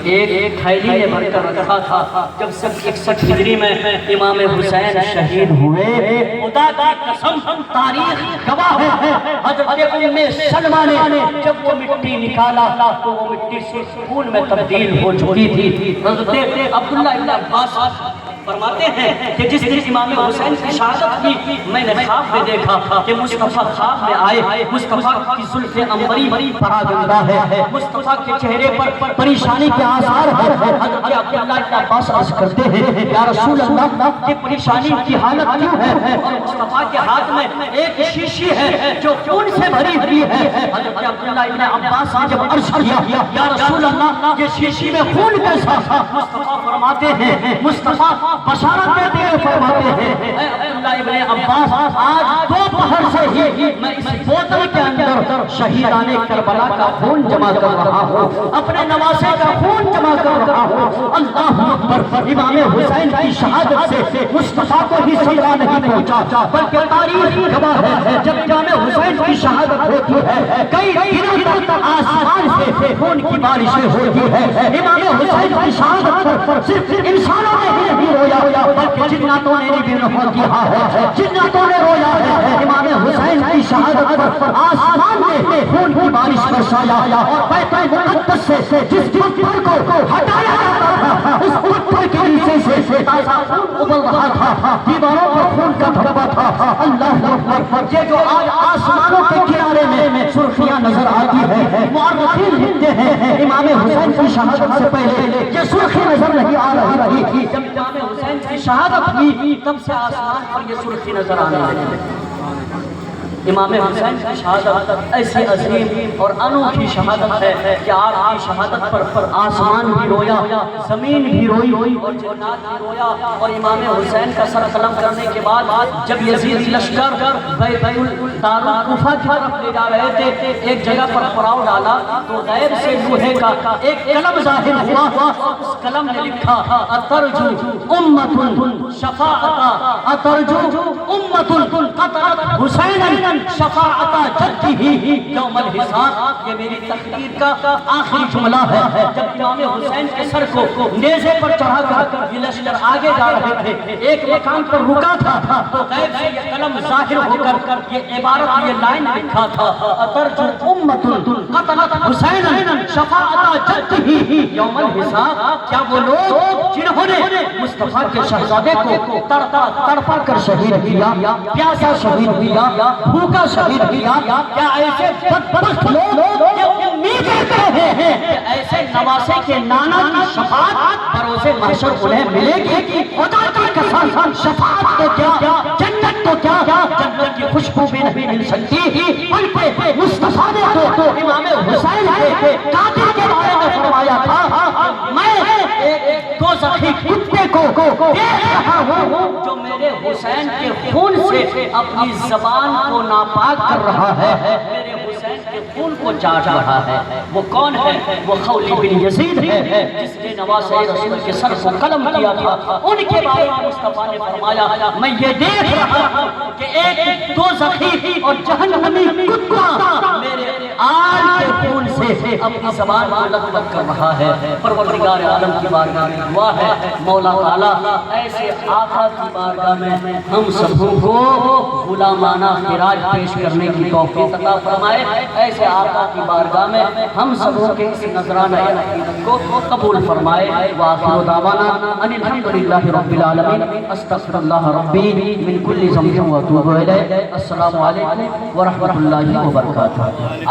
ایک تھیلی میں بھر کر رکھا تھا۔ جب 61 ہجری میں امام حسین شہید ہوئے، خدا کی قسم تاریخ گواہ ہے، حضرت ام سلمہ نے جب وہ مٹی نکالا تو وہ مٹی خون میں تبدیل ہو چکی تھی۔ حضرت عبداللہ ابن عباس فرماتے ہیں کہ جس دن امام حسین کی شہادت کی میں نے خواب میں دیکھا کہ مصطفیٰ خواب میں آئے، مصطفیٰ کی زلف عنبری پراگندہ ہے، مصطفیٰ کے چہرے پر پریشانی کے آثار ہیں۔ حضرت عبداللہ ابن عباس عرض کرتے ہیں یا رسول اللہ، یہ پریشانی کی حالت کیوں ہے؟ اور مصطفیٰ کے ہاتھ میں ایک شیشی ہے جو خون سے بھری ہوئی ہے۔ حضرت عبداللہ ابن عباس نے جب عرض کیا یا رسول اللہ، یہ شیشی میں خون کیسا؟ مصطفیٰ فرماتے ہیں، مصطفیٰ بشارت دیتے ہوئے فرماتے ہیں، اے عبداللہ ابن عباس، آج دوپہر سے ہی میں اس بوتل کے اندر شہیدان کربلا کا خون جمع کر رہا ہوں، اپنے نواسے کا خون جمع کر رہا ہوں۔ اللہ اکبر! امام حسین کی شہادت سے مصطفیٰ کو ہی صدمہ نہیں پہنچا بلکہ تاریخ گواہ ہے جب امام حسین کی شہادت ہوتی ہے کئی دنوں تک آسمان سے خون کی بارشیں ہوتی ہے۔ امام حسین کی شہادت پر صرف انسانوں نے ہی نہیں رویا بلکہ جناتوں نے بھی نفرت کیا ہے، جناتوں نے رویا ہے۔ امام حسین کی شہادت پر آسمان میں خون کی بارش برسایا اور بیت المقدس سے جس پتھر کو ہٹایا جاتا تھا اس پتھر کے نیچے سے ابل رہا تھا، دیواروں پر خون کا دھبا تھا۔ اللہ اکبر! یہ جو آج آسمانوں کے کنارے میں سرخیاں نظر آتی ہے، مؤرخین لکھتے ہیں امام حسین کی شہادت سے پہلے یہ سرخی نظر نہیں آ رہی تھی، جب امام حسین کی شہادت ہوئی تب سے آسمان پر یہ سرخی نظر آنے لگی۔ امام حسین کی شہادت ایسی عظیم اور انوکھی شہادت ہے کہ آپ کی شہادت پر آسمان بھی رویا، زمین بھی روئی اور جنات بھی رویا۔ اور امام حسین کا سر قلم کرنے کے بعد جب یزید لشکر دارالکوفہ کی طرف لے جا رہے تھے، ایک جگہ پر پڑاؤ ڈالا تو غیر سے لوہے کا ایک قلم ظاہر ہوا، اس قلم نے لکھا اترجو امت شفاعتا، اترجو امت قتلت حسینا شفاعت جدہ یوم الحساب۔ یہ میری تقریر کا آخری جملہ ہے۔ جب امام حسین کے سر کو نیزے پر چڑھا کر یہ لشکر آگے جا رہے تھے، ایک مقام پر رکا تھا تو غیب سے یہ قلم ظاہر ہو کر یہ عبارت، یہ لائن لکھا تھا اترجو امت قتلت حسینا شفاعت جدہ یوم الحساب۔ کیا وہ لوگ جنہوں نے مصطفیٰ کے شہزادے کو تڑپا کر شہید کیا، پیاسا شہید کیا، بھوکا شہید کیا، کیا ایسے بدبخت لوگ یہ امید کرتے ہیں کہ ایسے نواسے کے نانا کی شفاعت بروز محشر انہیں ملے گی؟ خدا کی قسم، شفاعت تو کیا، جنت تو کیا، جنت کی خوشبو بھی نہیں مل سکتی۔ بلکہ مصطفیٰ نے تو امام حسین کے قاتل کے بارے میں فرمایا تھا، میں ایک دوزخی کتے کو دیکھ رہا ہوں جو میرے حسین کے خون سے اپنی زبان کو ناپاک کر رہا ہے، میرے حسین کے خون کو چاٹ رہا ہے۔ وہ کون ہے؟ وہ خولی بن یزید ہے جس نے نواسۂ رسول کے سر کو قلم کیا تھا۔ ان کے بارے میں مصطفیٰ نے فرمایا، میں یہ دیکھ رہا ہوں کہ ایک دوزخی اور جہنمی کتا میرے آل کے خون سے اپنی زبان کو لطمت کر رہا ہے۔ پروردگار عالم کی بارگاہ میں دعا ہے، مولا تعالیٰ ایسے آقا کی بارگاہ میں ہم سبوں کو غلامانہ خراج پیش کرنے کی توفیق عطا فرمائے۔ ایسے آقا کی بارگاہ میں ہم سبوں کے اس نذرانہ عقیدت کو قبول فرمائے۔ وآخر دعوانا ان الحمدللہ رب العالمین، استغفر اللہ ربی من کل ذنب واتوب الیہ۔ السلام علیکم ورحمۃ اللہ وبرکاتہ۔